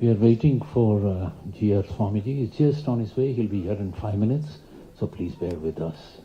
We are waiting for GR Swamiji. He's just on his way. He'll be here in 5 minutes. So please bear with us.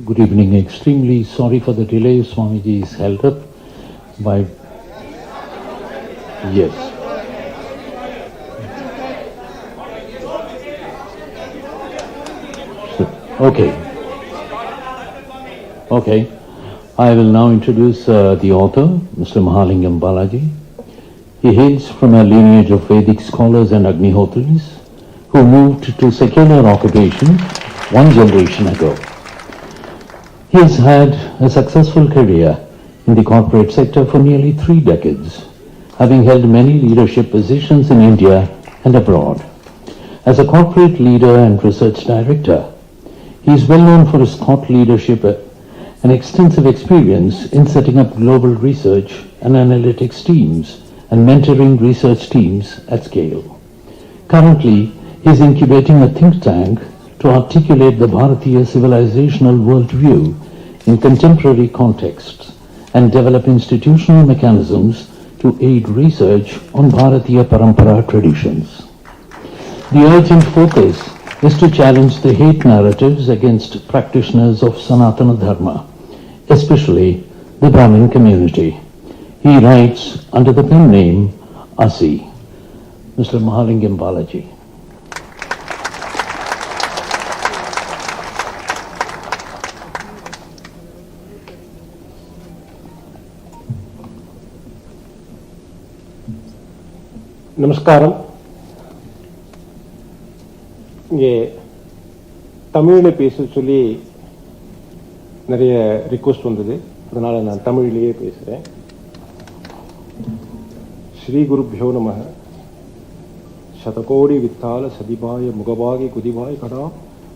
Good evening. Extremely sorry for the delay. Swamiji is held up by... Yes. Okay. Okay. I will now introduce the author, Mr. Mahalingam Balaji. He hails from a lineage of Vedic scholars and Agnihotris who moved to secular occupation one generation ago. He has had a successful career in the corporate sector for nearly 3 decades, having held many leadership positions in India and abroad. As a corporate leader and research director, He is well known for his thought leadership and extensive experience in setting up global research and analytics teams and mentoring research teams at scale. Currently, he is incubating a think tank to articulate the Bharatiya civilizational worldview in contemporary contexts and develop institutional mechanisms to aid research on Bharatiya Parampara traditions. The urgent focus is to challenge the hate narratives against practitioners of Sanatana Dharma, especially the Brahmin community. He writes under the pen name Asi. Mr. Mahalingam Balaji. நமஸ்காரம். இங்கே தமிழில் பேச சொல்லி நிறைய request வந்தது, அதனால நான் தமிழிலேயே பேசுகிறேன். ஸ்ரீ குருப்யோ நமः. சதகோடி வித்தால சதிபாய முகபாகி குதிபாய் கடா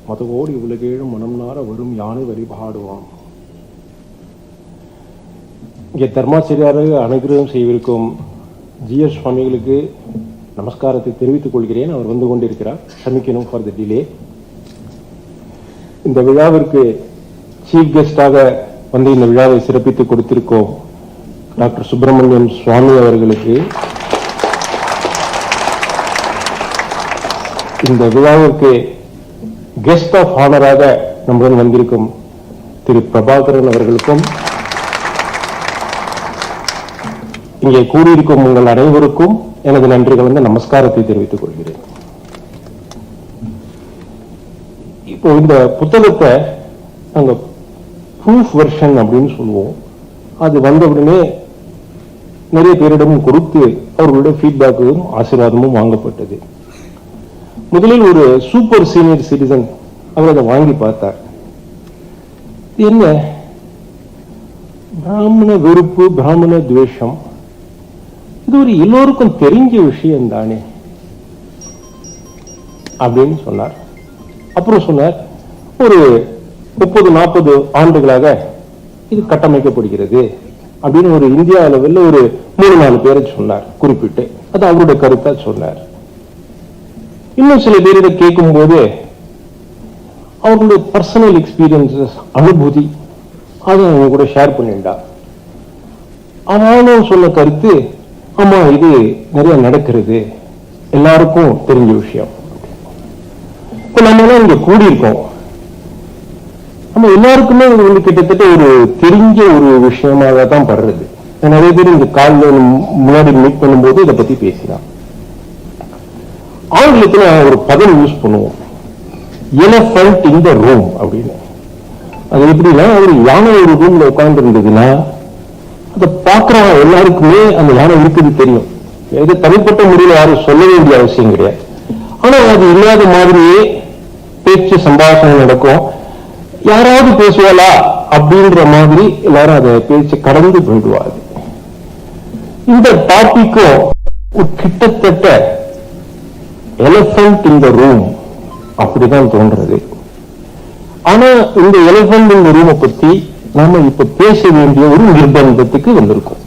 மதகோடி உலகேழும் மனம் நார வரும் யானை வழிபாடுவாம். இங்கே தர்மாச்சாரியாரை அனுகிரகம் செய்திருக்கும் ஜிஎஸ் சுவாமிகளுக்கு நமஸ்காரத்தை தெரிவித்துக் கொள்கிறேன். அவர் வந்து கொண்டிருக்கிறார், சமிக்கணும் ஃபார் த டிலே. இந்த விழாவிற்கு சீஃப் கெஸ்டாக வந்து இந்த விழாவை சிறப்பித்து கொடுத்திருக்கோம் டாக்டர் சுப்பிரமணியம் சுவாமி அவர்களுக்கு, இந்த விழாவிற்கு கெஸ்ட் ஆஃப் ஆனராக நம்முடன் வந்திருக்கும் திரு பிரபாகரன் அவர்களுக்கும், இங்கே கூடியிருக்கும் உங்கள் அனைவருக்கும் எனது நன்றி கலந்த நமஸ்காரத்தை தெரிவித்துக் கொள்கிறேன். இப்போ இந்த புத்தகத்தை நாங்க ப்ரூஃப் வெர்ஷன் அப்படின்னு சொல்லுவோம். அது வந்தவுடனே நிறைய பேரிடமும் கொடுத்து அவர்களுடைய ஃபீட்பேக்கும் ஆசீர்வாதமும் வாங்கப்பட்டது. முதலில் ஒரு சூப்பர் சீனியர் சிட்டிசன் அவர் அதை வாங்கி பார்த்தார். என்ன பிராமண வெறுப்பு, பிராமண துவேஷம், இது ஒரு எல்லோருக்கும் தெரிஞ்ச விஷயம் தானே அப்படின்னு சொன்னார். அப்புறம் சொன்னார், ஒரு 30-40 ஆண்டுகளாக இது கட்டமைக்கப்படுகிறது அப்படின்னு ஒரு இந்தியா லெவலில் ஒரு 3-4 பேரை சொன்னார் குறிப்பிட்டு. அது அவருடைய கருத்தா சொன்னார். இன்னும் சில பேர் இதை கேட்கும் போது அவர்களுடைய பர்சனல் எக்ஸ்பீரியன்சஸ், அனுபூதி, அதை அவங்க கூட ஷேர் பண்ணிட்டா. அவனும் சொன்ன கருத்து, ஆமா இது நிறைய நடக்கிறது, எல்லாருக்கும் தெரிஞ்ச விஷயம். இப்ப நம்ம இங்க கூடியிருக்கோம், நம்ம எல்லாருக்குமே இது வந்து கிட்டத்தட்ட ஒரு தெரிஞ்ச ஒரு விஷயமாக தான் படுறது. நிறைய பேர் இந்த காலில் முன்னாடி மீட் பண்ணும்போது இதை பத்தி பேசினான். ஆங்கிலத்துல ஒரு பதம் யூஸ் பண்ணுவோம், எலஃபண்ட் இன் த ரூம் அப்படின்னு. அது எப்படின்னா, ஒரு யானை ஒரு ரூம்ல உட்கார்ந்து இருந்ததுன்னா அதை பார்க்கிறவங்க எல்லாருக்குமே அந்த யானை இருக்குது தெரியும். இது தனிப்பட்ட முறையில் யாரும் சொல்ல வேண்டிய அவசியம் கிடையாது. ஆனா அது இல்லாத மாதிரியே பேச்சு சம்பாஷணை நடக்கும். யாராவது பேசுவாளா அப்படின்ற மாதிரி எல்லாரும் அதை பேச்சு கடந்து போயிடுவாரு. இந்த டாபிக்கும் கிட்டத்தட்ட எலிஃபண்ட் இன் த ரூம் அப்படிதான் தோன்றது. ஆனா இந்த எலிஃபண்ட் இன் த ரூமை பத்தி நாம இப்ப பேச வேண்டிய ஒரு நிர்பந்தத்துக்கு வந்திருக்கோம்.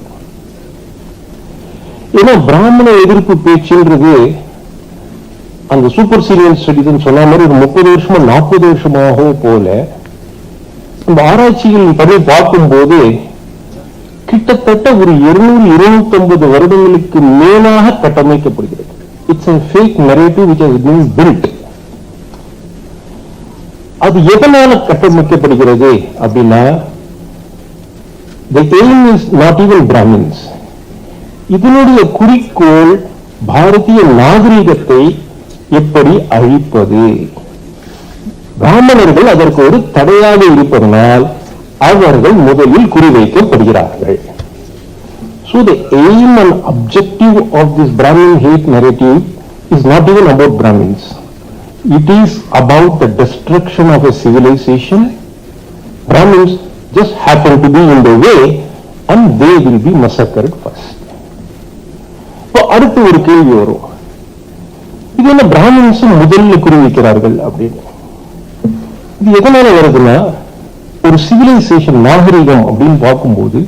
ஏன்னா பிராமண எதிர்ப்பு பேச்சுன்றது அந்த சூப்பர் சீரியல் ஸ்டடிஸ் சொன்ன மாதிரி ஒரு 30 வருஷமா 40 வருஷமாக போல இந்த ஆராய்ச்சிகள் பண்ணி பார்க்கும்போது கிட்டத்தட்ட ஒரு 200-250 வருடங்களுக்கு மேலாக கட்டமைக்கப்படுகிறது. It's a fake narrative which has been built. அது எதனால கட்டமைக்கப்படுகிறது அப்படின்னா, the aim is not even Brahmins. இதனுடைய குறிக்கோள் பாரதிய நாகரிகத்தை எப்படி அழிப்பது. பிராமணர்கள் அதற்கு ஒரு தடையாக இருப்பதனால் அவர்கள் முதலில் குறிவைக்கப்படுகிறார்கள். So the aim and objective of this Brahmin hate narrative is not even about Brahmins. It is about the destruction of a civilization. Brahmins just happen to be in the way and they will be massacred first. இப்போ அடுத்து ஒரு கேள்வி வரும், இது என்ன Brahmins முதல்ல குறிவைக்கிறார்கள் அப்படின்னு. இது எதனால வருதுன்னா, ஒரு சிவிலைசேஷன் நாகரிகம் அப்படின்னு பார்க்கும்போது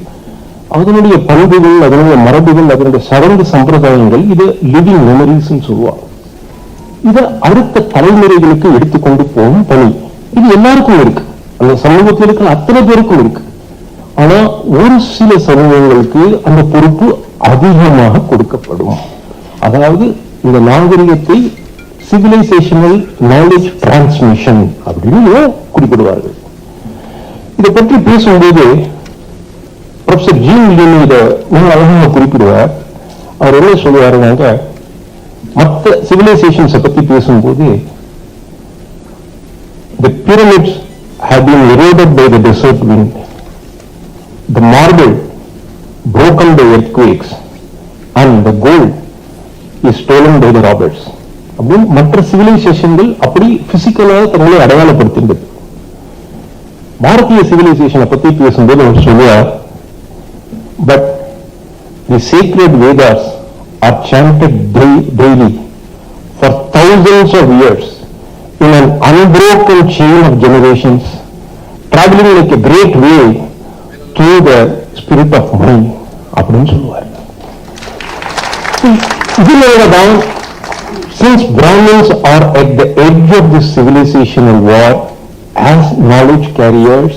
அதனுடைய பண்புகள், அதனுடைய மரபுகள், அதனுடைய சடங்கு சம்பிரதாயங்கள், இது லிவிங் மெமரிஸ் சொல்லுவாங்க. இதை அடுத்த தலைமுறைகளுக்கு எடுத்துக்கொண்டு போகும் பணி இது எல்லாருக்கும் இருக்கு. அந்த சமூகத்தில் இருக்கிற அத்தனை பேருக்கும் இருக்கு. ஆனா ஒரு சில சமூகங்களுக்கு அந்த பொறுப்பு அதிகமாக கொடுக்கப்படும். அதாவது இந்த நாகரிகத்தை சிவிலைசேஷனல் நாலேஜ் டிரான்ஸ்மிஷன் அப்படின்னு குறிப்பிடுவார்கள். இதை பற்றி பேசும்போது ப்ரொஃபசர் ஜீன் லின் இதை மிக அழகாக குறிப்பிடுவார். அவர் என்ன சொல்லுவாருனாங்க, மற்ற சிவிலைசேஷன்ஸை பற்றி பேசும்போது the pyramids have been eroded by the desert wind, the marble broken by earthquakes, and the gold is stolen by the robbers. அப்படின்னு மற்ற சிவிலைசேஷன்கள் அப்படி பிசிக்கலாக தங்களை அடையாளப்படுத்தின்றது. பாரதிய சிவிலைசேஷனை பற்றி பேசும்போது அவர் சொல்லுவார், but the sacred Vedas are chanted daily for thousands of years in an unbroken chain of generations, traveling like a great wave through the spirit of mind அப்படின்னு சொல்லுவார். இதனாலதான் since Brahmins are at the edge of this civilizational war as knowledge carriers,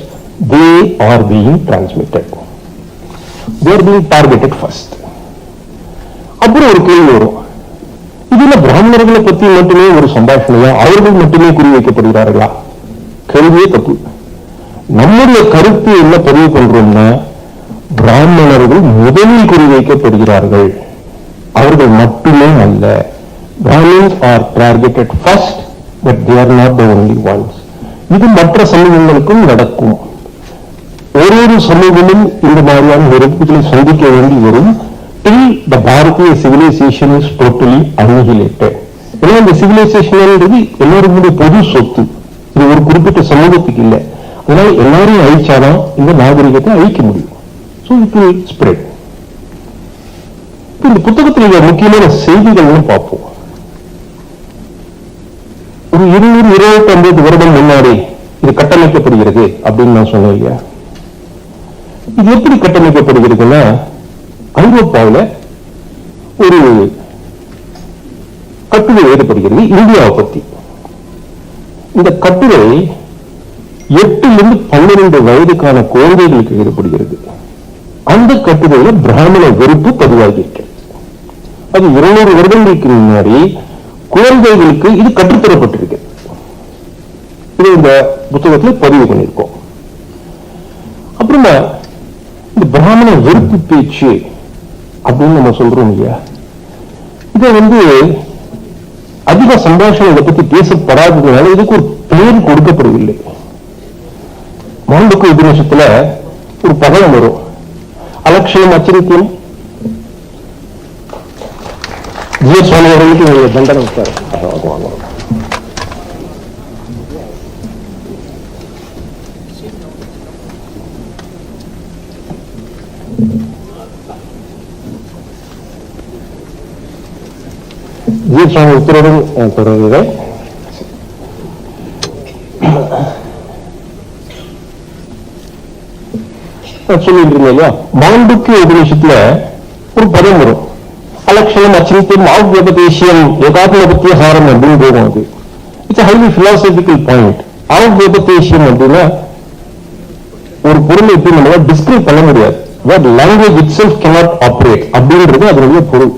they are being transmitted. They are being targeted first. அப்புறம் ஒரு கேள்வி வரும், இதுல பிராமணர்களை பத்தி மட்டுமே ஒரு சம்பாஷணையா, அவர்கள் மட்டுமே குறிவைக்கப்படுகிறார்களா? கேள்வியே தப்பு. நம்முடைய கருத்து என்ன பதிவு பண்றோம்னா, பிராமணர்கள் முதலில் குறிவைக்கப்படுகிறார்கள், அவர்கள் மட்டுமே அல்ல. Brahmins are targeted first, but they are not the only ones. இது மற்ற சமூகங்களுக்கும் நடக்கும். ஒரு சமூகமும் இந்த மாதிரியான நெருப்புகளை சந்திக்க வேண்டி வரும் till the Bharatiya civilization is totally annihilated. ஏன்னா இந்த சிவிலைசேஷன் எல்லாருக்குடைய பொது சொத்து, இது ஒரு குறிப்பிட்ட சமூகத்துக்கு இல்லை. அதனால எல்லாரையும் அழிச்சாதான் இந்த நாகரிகத்தை அழிக்க முடியும். So it will spread. இந்த புத்தகத்தில் முக்கியமான செய்திகள்னு பார்ப்போம். ஒரு 250 வருடம் முன்னாடி இது கட்டமைக்கப்படுகிறது அப்படின்னு நான் சொன்னேன் இல்லையா? இது எப்படி கட்டமைக்கப்படுகிறதுன்னா, ஐரோப்பாவில் ஒரு கட்டுரை எழுதப்படுகிறது இந்தியாவை பத்தி. இந்த கட்டுரை 8 to 12 வயதுக்கான குழந்தைகளுக்கு எழுதப்படுகிறது. அந்த கட்டுரையில பிராமண வெறுப்பு பதிவாகி இருக்கிறது. அது 200 வருடங்களுக்கு முன்னாடி குழந்தைகளுக்கு இது கற்றுத்தரப்பட்டிருக்கு. இது இந்த புத்தகத்தில் பதிவு பண்ணியிருக்கோம். அப்புறமா இந்த பிராமண வெறுப்பு பேச்சு அப்படின்னு நம்ம சொல்றோம் இல்லையா, இதை அதிக சம்பாஷணை இதை பத்தி பேசப்படாததுனால இதுக்கு ஒரு பெயர் கொடுக்கப்படவில்லை. மாண்டூக்கிய உபநிஷத்துல ஒரு பதம் வரும், அலட்சியம் அச்சரித்தியம். சுவாமி அவர்களுக்கு தண்டனை வைப்பாரு. சுவாமி உத்தரவுடன் தொடர்கிறேன். சொல்லிட்டு இருந்தேன் இல்லையா, மாண்டூக்கிய உபநிஷத்துல ஒரு பதம் வரும், அலட்சணம் அச்சிந்தியம் ஆவ்யபதேசியம் யதாத்மபத்தியஹாரம் அப்படின்னு போகும். அது இட்ஸ் ஹைலி பிலாசபிக்கல் பாயிண்ட். ஆவ்யபதேசியம் அப்படின்னா ஒரு பொருளை எப்படி நம்ம டிஸ்கிரைப் பண்ண முடியாது, language it self cannot operate அப்படின்றது அதனுடைய பொருள்.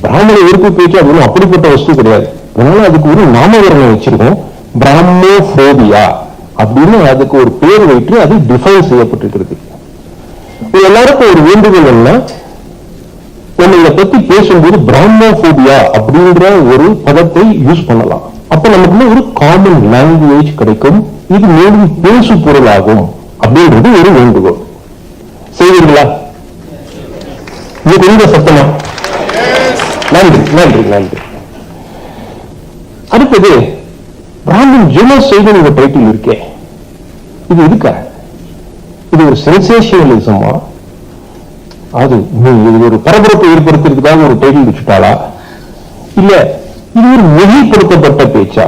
பிராமண வெறுப்பு பேச்சு அது அப்படிப்பட்ட வஸ்து கிடையாது. அதனால அதுக்கு ஒரு நாமகரணம் வச்சிருக்கோம், பிராமோபோபியா அப்படின்னு அதுக்கு ஒரு பேர் வைத்து அது டிஃபைன் செய்யப்பட்டிருக்கிறது. எல்லாருக்கும் ஒரு வேண்டுகோள் என்ன, நம்ம இதை பத்தி பேசும்போது பிராமோபோபியா அப்படின்ற ஒரு பதத்தை யூஸ் பண்ணலாம். அப்ப நமக்கு ஒரு காமன் லாங்குவேஜ் கிடைக்கும், இது மேலும் பேசு பொருளாகும் அப்படின்றது ஒரு வேண்டுகோள். செய்வீர்களா? இது கொஞ்சம் சத்தமா? நன்றி நன்றி நன்றி. அடுத்தது பிராமின் ஜெனோசைடு என்ற டைட்டில் இருக்கே, இது இருக்கா? இது ஒரு சென்சேஷனலிசமா? அது ஒரு பரபரப்பை ஏற்படுத்துறதுக்காக ஒரு டைட்டில் வச்சுட்டாளா? இல்ல இது ஒரு மிகைப்படுத்தப்பட்ட பேச்சா?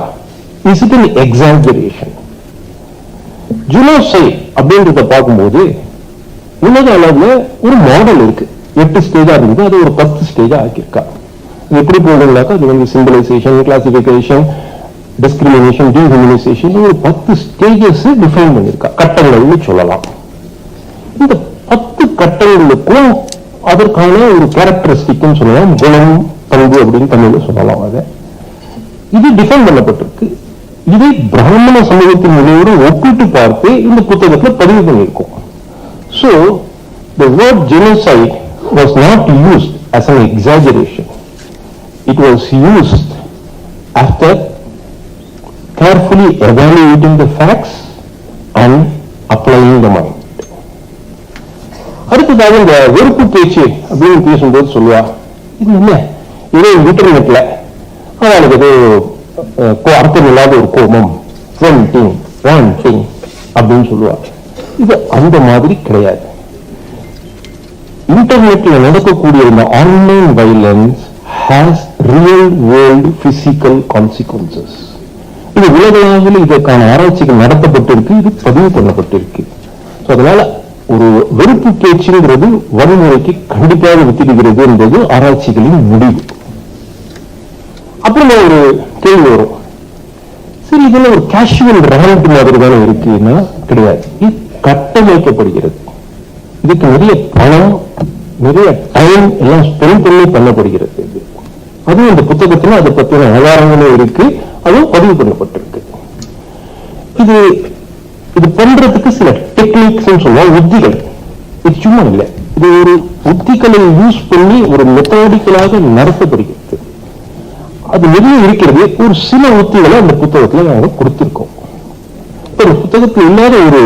Is it an exaggeration? Genocide அப்படின்றத பார்க்கும்போது உலக அளவுல ஒரு மாடல் இருக்கு. 8 ஸ்டேஜா இருக்குது, அது ஒரு 10 ஸ்டேஜா ஆக்கியிருக்கா. எப்படி போகுதுனாக்கா அது வந்து சிம்பிளைசேஷன், கிளாசிபிகேஷன், டிஸ்கிரிமினேஷன், டிஹியூமனைசேஷன், ஒரு 10 ஸ்டேஜஸ் டிஃபைன் பண்ணியிருக்கா, கட்டங்கள்னு சொல்லலாம். இந்த 10 கட்டங்களுக்கும் அதற்கான ஒரு கேரக்டரிஸ்டிக்னு சொல்லலாம், குணம், பண்பு அப்படின்னு தமிழ்ல சொல்லலாம். அதை இது டிஃபைன் பண்ணப்பட்டிருக்கு. இதை பிராமண சமூகத்தின் நிலையோடு ஒப்பிட்டு பார்த்து இந்த புத்தகத்தில் பதிவு பண்ணியிருக்கோம். So, the word genocide was not used as an exaggeration. It was used after carefully evaluating the facts and applying the mind. அடுத்ததாக இந்த வெறுப்பு பேச்சு அப்படின்னு பேசும்போது சொல்லுவா, இது என்ன ஏதோ இன்டர்நெட்ல அவளுக்கு ஏதோ அர்த்தம் இல்லாத ஒரு கோபம், வாண்டிங் அப்படின்னு சொல்லுவா. இது அந்த மாதிரி கிடையாது. இன்டர்நெட்ல நடக்கக்கூடிய இந்த online violence has real world physical consequences. இது உலகளவில் இதற்கான ஆராய்ச்சிகள் நடத்தப்பட்டிருக்கு, இது பதிவு பண்ணப்பட்டிருக்கு. அதனால ஒரு வெறுப்பு பேச்சுங்கிறது வன்முறைக்கு கண்டிப்பாக வித்திடுகிறது என்பது ஆராய்ச்சிகளின் முடிவு. அப்புறம் ஒரு கேள்வி வரும், சரி இதுல ஒரு கேஷுவல் ரேண்ட் மாதிரி தானே இருக்குன்னா கிடையாது. இது கட்டமைக்கப்படுகிறது. இதுக்கு நிறைய பணம், நிறைய டைம் எல்லாம் ஸ்பெண்ட் பண்ணி பண்ணப்படுகிறது. அதுவும் இந்த புத்தகத்துல அதை பற்றின ஆதாரங்களும் இருக்கு, அதுவும் பதிவு பண்ணப்பட்டிருக்கு. இது இது பண்றதுக்கு சில டெக்னிக்ஸ் சொல்லுவோம், உத்திகள். இது சும்மா இல்லை, இது ஒரு உத்திகளை யூஸ் பண்ணி ஒரு மெத்தடிக்கலாக நடத்தப்படுகிறது. அது நிறைய இருக்கிறது. ஒரு சில உத்திகளை அந்த புத்தகத்துல நாங்கள் கொடுத்திருக்கோம். ஒரு புத்தகத்தில் இல்லாத ஒரு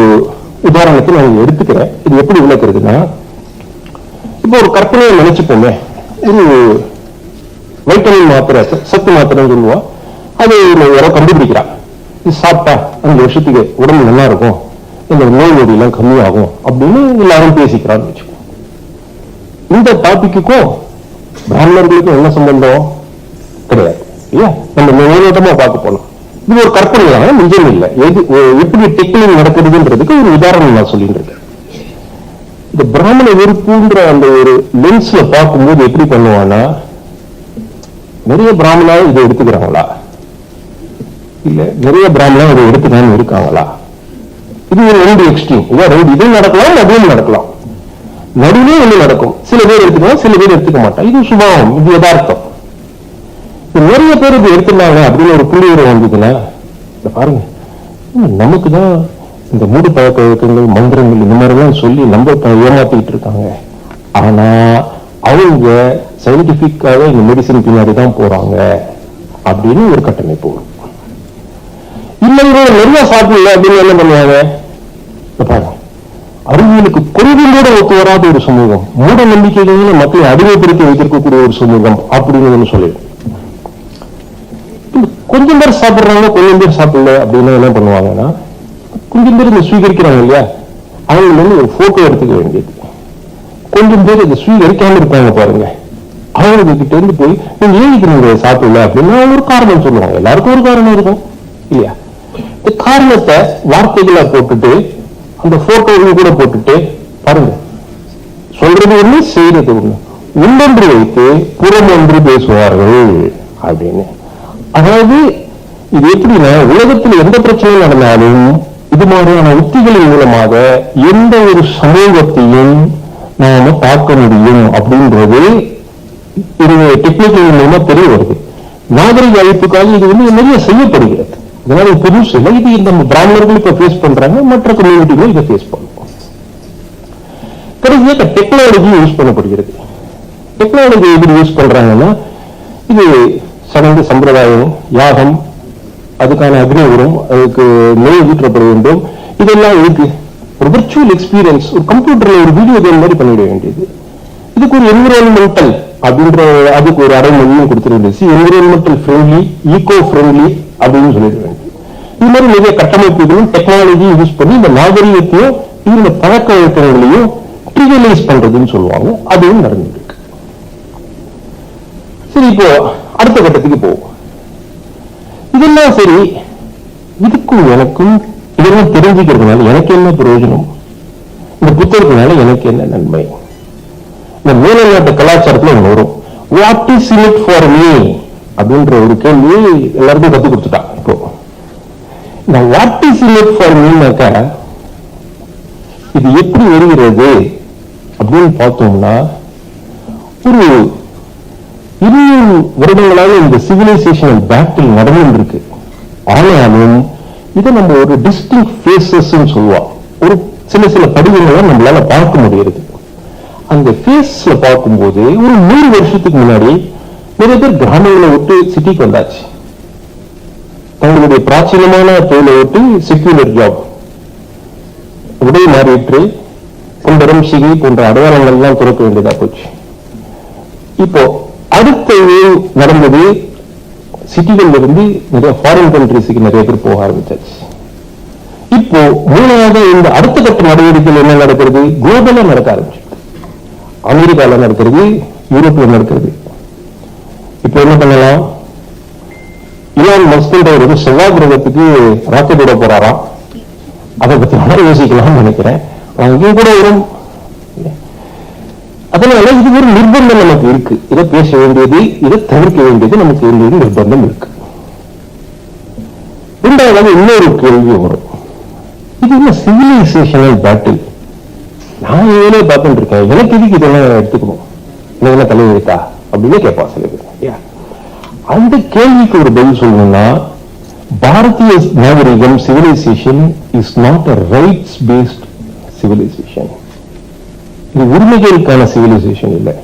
உதாரணத்தை நான் எடுத்துக்கிறேன். இது எப்படி விளக்குறதுன்னா, இப்போ ஒரு கற்பனையை நினைச்சுப்போமே, ஒரு வைட்டமின் மாத்திரை, சத்து மாத்திரை சொல்லுவோம், அது யாரோ கண்டுபிடிக்கிறா, இது சாப்பிட்டா 5 வருஷத்துக்கு உடம்பு நல்லா இருக்கும், இந்த நோய் நொடி எல்லாம் கம்மியாகும் அப்படின்னு எல்லாரும் பேசிக்கிறான்னு வச்சுக்கோ. இந்த டாபிக்குக்கும் பிராமணர்களுக்கும் என்ன சம்பந்தம் கிடையாது இல்லையா? நம்ம மேலோட்டமா பார்க்க போனோம். இது ஒரு கற்பனையான நிஜம் இல்லை. எப்படி டெக்னிக் நடக்கிறதுன்றதுக்கு ஒரு உதாரணம் நான் சொல்லிட்டு இருக்கேன். இந்த பிராமண வெறுப்புன்ற அந்த ஒரு லென்ஸ்ல பார்க்கும்போது எப்படி பண்ணுவான்னா, நிறைய பிராமணா இதை எடுத்துக்கிறாங்களா, இல்ல நிறைய பிராமணா இதை எடுத்துக்காம இருக்காங்களா? இது ஒரு 2 எக்ஸ்ட்ரீம். இதுவும் நடக்கலாம், அதுவும் நடக்கலாம். நடுவே ஒண்ணு நடக்கும். சில பேர் எடுத்துக்கலாம், சில பேர் எடுத்துக்க மாட்டாங்க. இது சுபாவம், இது யதார்த்தம். நிறைய பேர் இது எடுத்துனாங்க அப்படின்னு ஒரு புள்ளி உரம் வந்ததுன்னா, பாருங்க, நமக்கு தான் இந்த மூடு பழக்க வழக்கங்கள், மந்திரங்கள் இந்த மாதிரி எல்லாம் சொல்லி நம்ம ஏமாத்திட்டு இருக்காங்க. ஆனா அவங்க சயின்டிபிக்காக இந்த மெடிசின் பின்னாடி தான் போறாங்க அப்படின்னு ஒரு கட்டமைப்பு வரும். இல்லைங்க நிறைய சாப்பிடல அப்படின்னு என்ன பண்ணுவாங்க, பாருங்க, அறிவியலுக்கு கொஞ்சம் ஒத்து வராத ஒரு சமூகம், மூட நம்பிக்கைகளில் மக்களை அடிமைப்படுத்தி வைத்திருக்கக்கூடிய ஒரு சமூகம் அப்படின்னு சொல்லிடும். கொஞ்சம் பேர் சாப்பிடுறாங்க, கொஞ்சம் பேர் சாப்பிடல அப்படின்னா என்ன பண்ணுவாங்கன்னா, கொஞ்சம் பேர் இதை ஸ்வீகரிக்கிறாங்க இல்லையா, அவங்க வந்து ஒரு போட்டோ எடுத்துக்க வேண்டியது. கொஞ்சம் பேர் இதை ஸ்வீகரிக்காம இருப்பாங்க பாருங்க, அவங்க கிட்ட இருந்து போய் நீங்க ஏன் சாப்பிடல அப்படின்னா ஒரு காரணம் சொல்லுவாங்க. எல்லாருக்கும் ஒரு காரணம் இருக்கும் இல்லையா? இந்த காரணத்தை வார்த்தைகளை போட்டுட்டு அந்த போட்டோவையும் கூட போட்டுட்டு பாருங்க, சொல்றது ஒண்ணு செய்யறது ஒண்ணு, உள்ளொன்று வைத்து புறம் ஒன்று பேசுவார்கள் அப்படின்னு. அதாவது இது எப்படின்னா, உலகத்தில் எந்த பிரச்சனை நடந்தாலும் இது மாதிரியான உத்திகளின் மூலமாக எந்த ஒரு சமூகத்தையும் நாம பார்க்க முடியும் அப்படின்றது இது டெக்னிக்கல் மூலமா தெரிய வருது. நாகரிக அழிப்புக்காக இது வந்து நிறைய செய்யப்படுகிறது. இதனால புதுசு இல்லை, இது நம்ம பிராமணர்கள் இப்ப ஃபேஸ் பண்றாங்க, மற்ற கம்யூனிட்டிகளும் இதை ஃபேஸ் பண்ணுவோம். கடைசியாக டெக்னாலஜி யூஸ் பண்ணப்படுகிறது. டெக்னாலஜி எப்படி யூஸ் பண்றாங்கன்னா, இது சடங்கு சம்பிரதாயம், யாகம், அதுக்கான அக்னி வரும், அதுக்கு நெய் ஊற்றப்பட வேண்டும், இதெல்லாம் இருக்கு. ஒரு விர்ச்சுவல் எக்ஸ்பீரியன்ஸ், ஒரு கம்ப்யூட்டர்ல ஒரு வீடியோ கேம் மாதிரி பண்ணிட வேண்டியது. இதுக்கு ஒரு என்விரான்மெண்டல் அப்படின்ற, அதுக்கு ஒரு அடைமொழியும் கொடுத்துருந்துச்சு. என்விரான்மெண்டல் ஃப்ரெண்ட்லி, ஈகோ ஃப்ரெண்ட்லி அப்படின்னு சொல்லிட வேண்டியது. இது மாதிரி நிறைய கட்டமைப்புகளும் டெக்னாலஜியும் யூஸ் பண்ணி இந்த நாகரிகத்தையும் இந்த பழக்க வழக்கங்களையும் ட்ரிவியலைஸ் பண்றதுன்னு சொல்லுவாங்க. அதுவும் நடந்துருக்கு. சரி, இப்போ அடுத்த கட்டத்துக்கு போவோம். இதெல்லாம் சரி, இதுக்கும் எனக்கும் இதெல்லாம் தெரிஞ்சுக்கிறதுனால எனக்கு என்ன பிரயோஜனம், இந்த புத்தகத்தினால எனக்கு என்ன நன்மை? இந்த மேல்நாட்டு கலாச்சாரத்துல ஒன்று வரும், what is in it for me அப்படின்ற ஒரு கேள்வி எல்லாருக்கும் கற்றுக் கொடுத்துட்டான். இப்போ இந்த what is in it for மீனாக்க இது எப்படி வருகிறது அப்படின்னு பார்த்தோம்னா, ஒரு 200 வருடங்களாக இந்த சிவிலைசேஷனல் பேட்டில் நடந்து இருக்கு. ஆனாலும் இதை நம்ம ஒரு டிஸ்டிங்க்ட் ஃபேஸஸ் சொல்லுவோம். ஒரு சில படிவங்களை நம்மளால பார்க்க முடியாது. அந்த ஃபேஸ்ல பார்க்கும்போது ஒரு 100 வருஷத்துக்கு முன்னாடி நிறைய பேர் கிராமங்களை விட்டு சிட்டிக்கு வந்தாச்சு. தங்களுடைய பிராச்சீனமான தொழிலை விட்டு செக்யூலர் ஜாப் உடை மாறிட்டு குண்டரம் சிகி போன்ற அடையாளங்கள் எல்லாம் துறக்க வேண்டியதா போச்சு. இப்போ அடுத்த நடந்தது, சிட்டிகள்ல இருந்து நிறைய ஃபாரின் கண்ட்ரிஸுக்கு நிறைய பேர் போக ஆரம்பிச்சாச்சு. இப்போ மூணாவது இந்த அடுத்த கட்ட நடவடிக்கைகள் என்ன நடக்கிறது, குளோபலா நடக்க ஆரம்பிச்சு. அமெரிக்கால நடக்கிறது, யூரோப்ல நடக்கிறது. இப்ப என்ன பண்ணலாம், இலான் மஸ்க் வந்து செவ்வாய் கிரகத்துக்கு ராக்கெட் விட போறாராம். அதை பத்தி நல்லா யோசிக்கலாம்னு நினைக்கிறேன். அங்கேயும் கூட வரும். அதனால இது ஒரு நிர்பந்தம் நமக்கு இருக்கு. இதை பேச வேண்டியது, இதை தவிர்க்க வேண்டியது நமக்கு வேண்டியது நிர்பந்தம் இருக்கு. இரண்டாவது இன்னொரு கேள்வி வரும், இது என்ன சிவிலைசேஷனல் பேட்டில்? நான் வேலையை பார்த்துட்டு இருக்கேன், எனக்கு இதுக்கு இதெல்லாம் எடுத்துக்கணும், என்ன தலைவருக்கா அப்படின்னு கேட்பா சில பேர். அந்த கேள்விக்கு ஒரு பதில் சொல்லணும்னா, பாரதிய நாகரிகம் civilisation is not a rights based civilisation. இது உரிமைகளுக்கான சிவிலைசேஷன் இல்லை,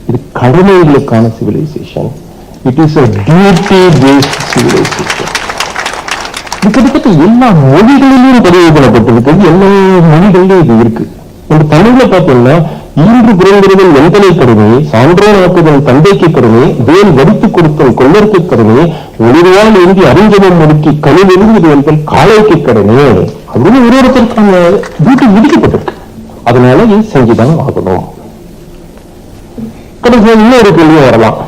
இது கடமைகளுக்கான civilisation. It is a duty based civilisation. இது கிட்டத்தட்ட எல்லா மொழிகளிலும் பதிவு பண்ணப்பட்டிருக்கிறது. எல்லா மொழிகளிலும் இது இருக்கு. ஒரு தமிழ்ல பார்த்தீங்கன்னா, ஈன்று புரிந்திருதல் எந்தனை கருமே, சான்றோனாக்குதல் தந்தைக்கு கருமே, வேல் வடித்துக் கொடுத்தல் கொள்ளருக்கு கருமே, ஒளிர்வால் ஏந்தி அறிஞ்சவம் முடுக்கி கலிலிருந்து வேல்கள் காலைக்கு கடனே அப்படின்னு ஒருத்தருக்கான டியூட்டி விதிக்கப்பட்டிருக்கு. அதனால இது செஞ்சுதான் ஆகணும். கடைசியா இன்னொரு கேள்வி வரலாம்,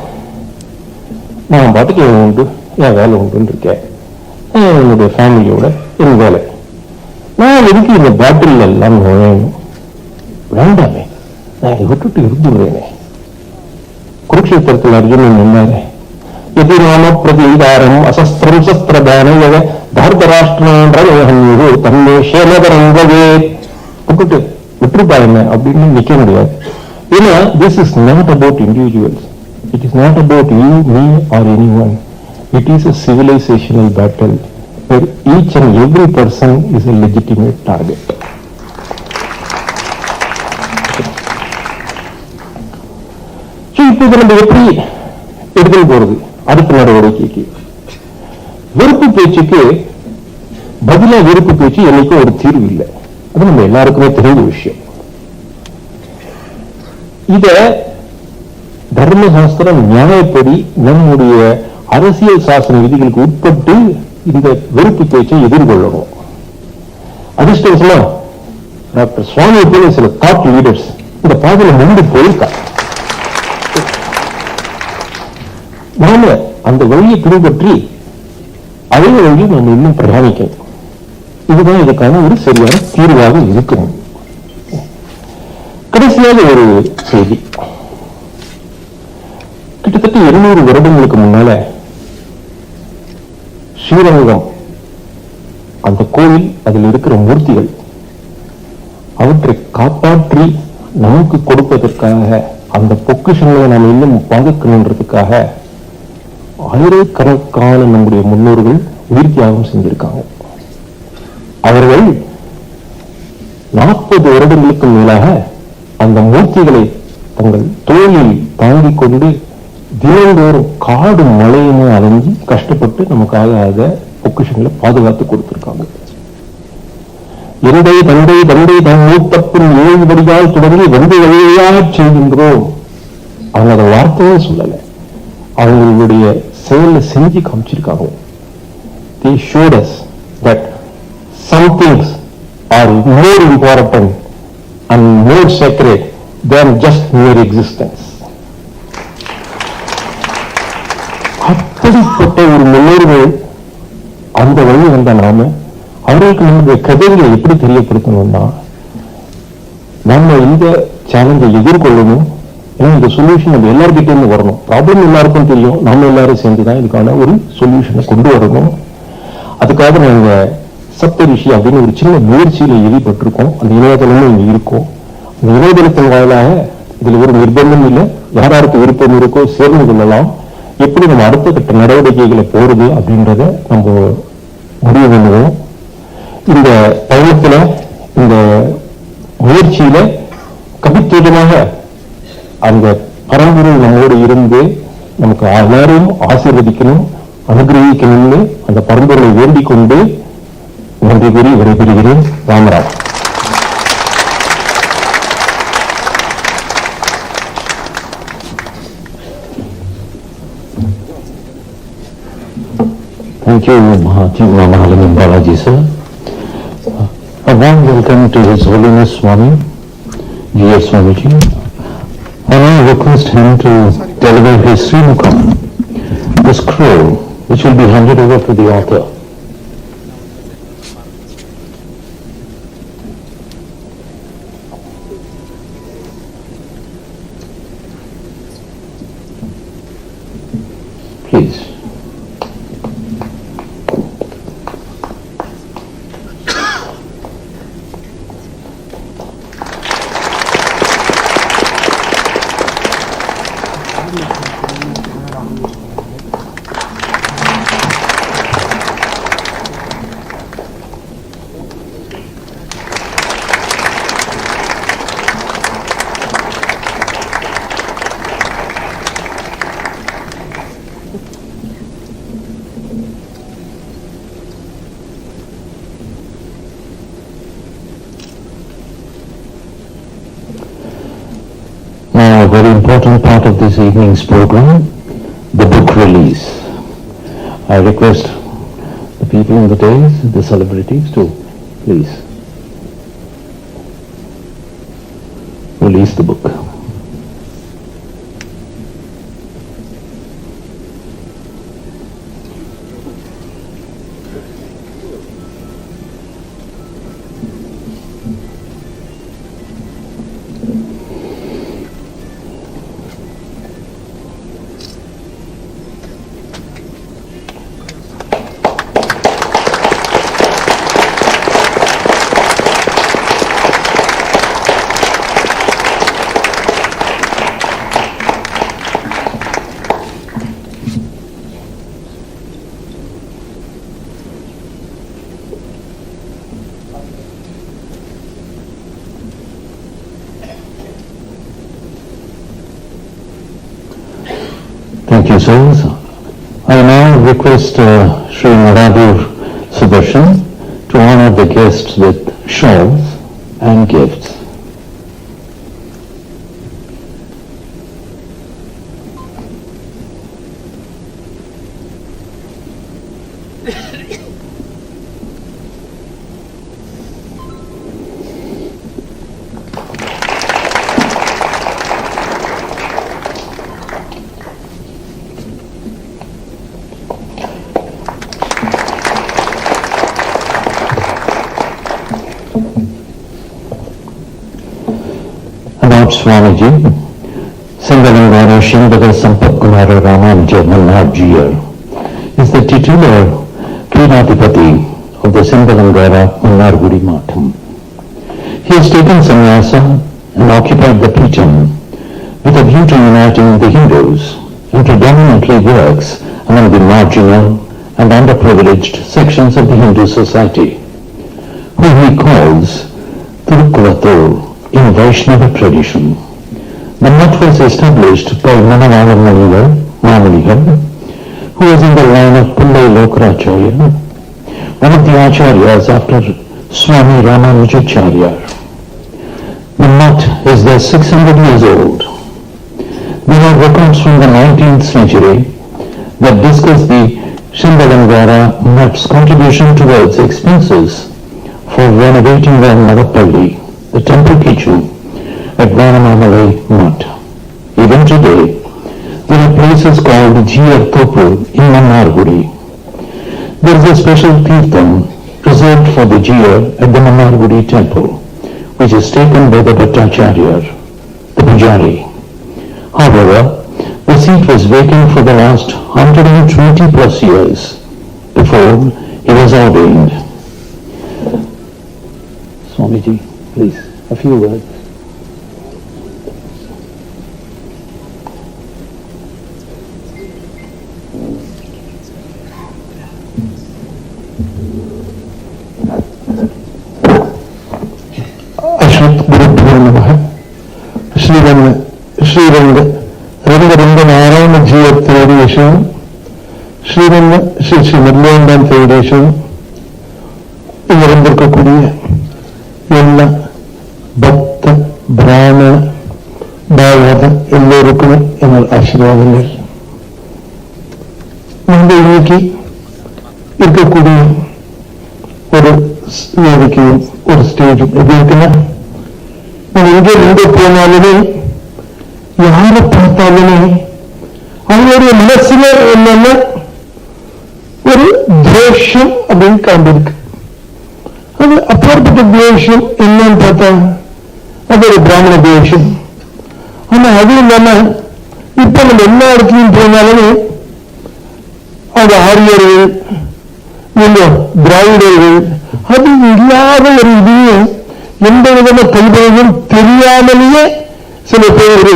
நான் பாட்டுக்கு என் உண்டு, என் வேலை உண்டுன்னு இருக்கேன், என்னுடைய ஃபேமிலியோட என் வேலை, நான் எதுக்கு இந்த பேட்டில் எல்லாம் நுழையணும்? வேண்டாமே, நான் இதை விட்டுட்டு இருந்துடுவேனே. குருக்ஷேத்திரத்தில் அர்ஜுனன் நின்னாரு, எதிராம பிரதீதாரம் அசஸ்திரம் சஸ்திரதான தார்தராஷ்டிரோ தன்னை சேனதரங்கவே விட்டுட்டு விட்டுருப்பா என்ன அப்படின்னு நிக்க முடியாது. ஏன்னா this is not about individuals, it is not about you, me or anyone. It is a civilizational battle where each and every person is a legitimate target. இப்ப நம்ம எப்படி எடுத்துட்டு போறது அடுத்த நடவடிக்கைக்கு? வெறுப்பு பேச்சுக்கு பதிலா வெறுப்பு பேச்சு என்னைக்கும் ஒரு தீர்வு இல்லை. அது நம்ம எல்லாருக்குமே தெரிந்த விஷயம். இத தர்மசாஸ்திரம் நியாயப்படி நம்முடைய அரசியல் சாசன விதிகளுக்கு உட்பட்டு இந்த வெறுப்பு பேச்சை எதிர்கொள்ளணும். அதிர்ஷ்டவசமா டாக்டர் சுவாமி போல சில தாட் லீடர்ஸ் இந்த பாதையில முன்பு போயிருக்காங்க. நாம அந்த வழியை பின்பற்றி அதே வழியை நம்ம இன்னும் பிரயாணிக்கணும். இதுதான் இதுக்கான ஒரு சரியான தீர்வாக இருக்கணும். கடைசியாக ஒரு செய்தி, கிட்டத்தட்ட 200 வருடங்களுக்கு முன்னால ஸ்ரீரங்கம் அந்த கோவில், அதில் இருக்கிற மூர்த்திகள், அவற்றை காப்பாற்றி நமக்கு கொடுப்பதற்காக, அந்த பொக்கிஷங்களை நாம் இன்னும் பாதுகாக்கணுன்றதுக்காக ஆயிரக்கணக்கான நம்முடைய முன்னோர்கள் உயிர் தியாகம் செஞ்சிருக்காங்க. அவர்கள் 40 வருடங்களுக்கு மேலாக அந்த மூர்த்திகளை தங்கள் தோளில் தாங்கிக் கொண்டு தினந்தோறும் காடு மலையுமே அலைஞ்சி கஷ்டப்பட்டு நமக்காக அதை பொக்கிஷங்களை பாதுகாத்து கொடுத்திருக்காங்க. எந்தை தந்தை தந்தை தன் மூத்தப்பின் 7 படியால் தொடங்கி வந்து வழியா செய்கின்றோம். அவங்க அதை வார்த்தையே சொல்லல, அவங்களுடைய செயலை செஞ்சு காமிச்சிருக்காங்க. They showed us that some things are more important and more sacred than just mere existence. அப்படிப்பட்ட ஒரு முன்னோர்கள் அந்த வழி வந்த நாம அவர்களுக்கு நம்முடைய கதைகளை எப்படி தெரியப்படுத்தணும்னா, நம்ம இந்த சேலஞ்சை எதிர்கொள்ளணும். ஏன்னா இந்த சொல்யூஷன் நம்ம எல்லார்கிட்ட இருந்து வரணும். ப்ராப்ளம் எல்லாருக்கும் தெரியும், நம்ம எல்லாரும் சேர்ந்துதான் இதுக்கான ஒரு சொல்யூஷனை கொண்டு வரணும். அதுக்காக நாங்க சப்த ரிஷி அப்படின்னு ஒரு சின்ன முயற்சியில ஈடுபட்டிருக்கோம். அந்த இணையதளமும் இங்க இருக்கும். அந்த இணையதளத்தின் வாயிலாக இதுல ஒரு நிர்பந்தம் இல்லை, யாராருக்கு விருப்பம் இருக்கோ சேர்ந்து கொள்ளலாம். எப்படி நம்ம அடுத்த கட்ட நடவடிக்கைகளை போறது அப்படின்றத நம்ம முடிவு பண்ணுவோம். இந்த பயணத்துல, இந்த முயற்சியில கபித்தீடமாக அந்த பரம்பொருள் நம்மோடு இருந்து நமக்கு எல்லாரும் ஆசீர்வதிக்கணும், அனுகிரகிக்கணும்னு அந்த பரம்பொருளை வேண்டிக் கொண்டு நன்றி கூறி விடைபெறுகிறேன். ராமராம். Thank you, Mahalingam Balaji, sir. A warm welcome to His Holiness Swamy, G.S. Swamiji. I now request him to deliver his Srimukam, the scroll, which will be handed over to the author. Please. Now, a very important part of this evening's program, the book release. I request the people in the dais, the celebrities, to please release the book. Thank you, sirs. I now request Sri Naradur Sudarshan to honor the guests with shawls and gifts. About Swamiji, Sanghavangara Shindaka Sampakumara Ramanujja Mannarjiya is the titular Peenadipati of the Sanghavangara Mannargudi Matham. He has taken sannyasa and occupied the Peetham with a view to uniting the Hindus and predominantly works among the marginal and underprivileged sections of the Hindu society, whom he calls Thirukkuvathur in Vaishnava tradition. The mutt was established by Manavara Mamaligar, who was in the line of Pillai Lokracharya, one of the acharyas after Swami Ramanujacharya. The mutt is thus 600 years old. There are records from the 19th century that discuss the Shindavangara mutt's contribution towards expenses for renovating the Navapalli, the temple kitchen at Vanamamalai Mutt. Even today, there are places called Jiyar Topu in Mannargudi. There is a special Tirtham reserved for the Jiyar at the Mannargudi temple, which is taken by the Bhattacharya, the Pujari. However, the seat was vacant for the last 120 plus years before he was ordained. Swamiji, please, a few words. Sriranga ரங்கரங்க Narayana ஜீவ federation, Sriranga Sri Sri மல்லிகாண்டான் federation, இங்க இருந்திருக்கக்கூடிய எல்லா பக்த பிராமண பாகவத எல்லோருக்குமே எங்கள் ஆசீர்வாதங்கள். நம்ம இன்னைக்கு இருக்கக்கூடிய ஒரு வேதிக்கையும் ஒரு ஸ்டேஜும் எப்படி இருக்குன்னா, எங்கே போனாலுமே யாரை பார்த்தாலுமே அவங்களுடைய மனசுல என்னன்னா ஒரு துவேஷம் அப்படின்னு காண்பிருக்கு. அது அப்பாற்பட்ட துவேஷம் என்னன்னு பார்த்தா அது ஒரு பிராமண துவேஷம். ஆனா அது இல்லாம இப்ப நம்ம எல்லா இடத்துலையும் போனாலுமே அது ஆரியர்கள் திராவிடர்கள் அது இல்லாத ஒரு இதையும் எந்த விதமான கைபொழுதும் தெரியாமலேயே சில பேர்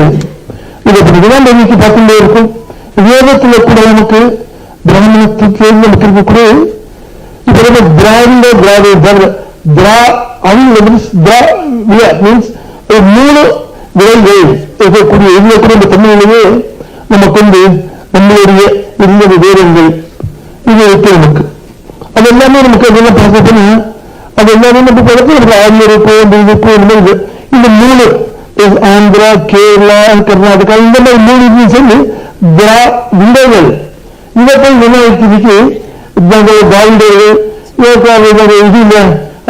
இதை பற்றிதான் இன்னைக்கு பார்த்துட்டே இருக்கும். வேதத்துல கூட நமக்கு பிராமணத்துக்கு நமக்கு இருக்கக்கூடிய இப்ப நம்ம திராவிட மீன்ஸ் ஒரு 3 விலைகள் இருக்கக்கூடிய இதுல கூட இந்த தமிழிலேயே நமக்கு வந்து நம்மளுடைய இருந்த வேதங்கள் இது இருக்கு. நமக்கு அது எல்லாமே நமக்கு அதெல்லாம் பார்க்கணும்னா அது எல்லாமே நம்ம பார்த்து நமக்கு ஆரியருக்கோ இந்த 3 ஆந்திரா, கேரளா, கர்நாடகா இந்த மாதிரி 3 சொல்லி விடைகள் இதை போய் விநாயகத்திற்கு திராவிடர்கள் இது இல்லை,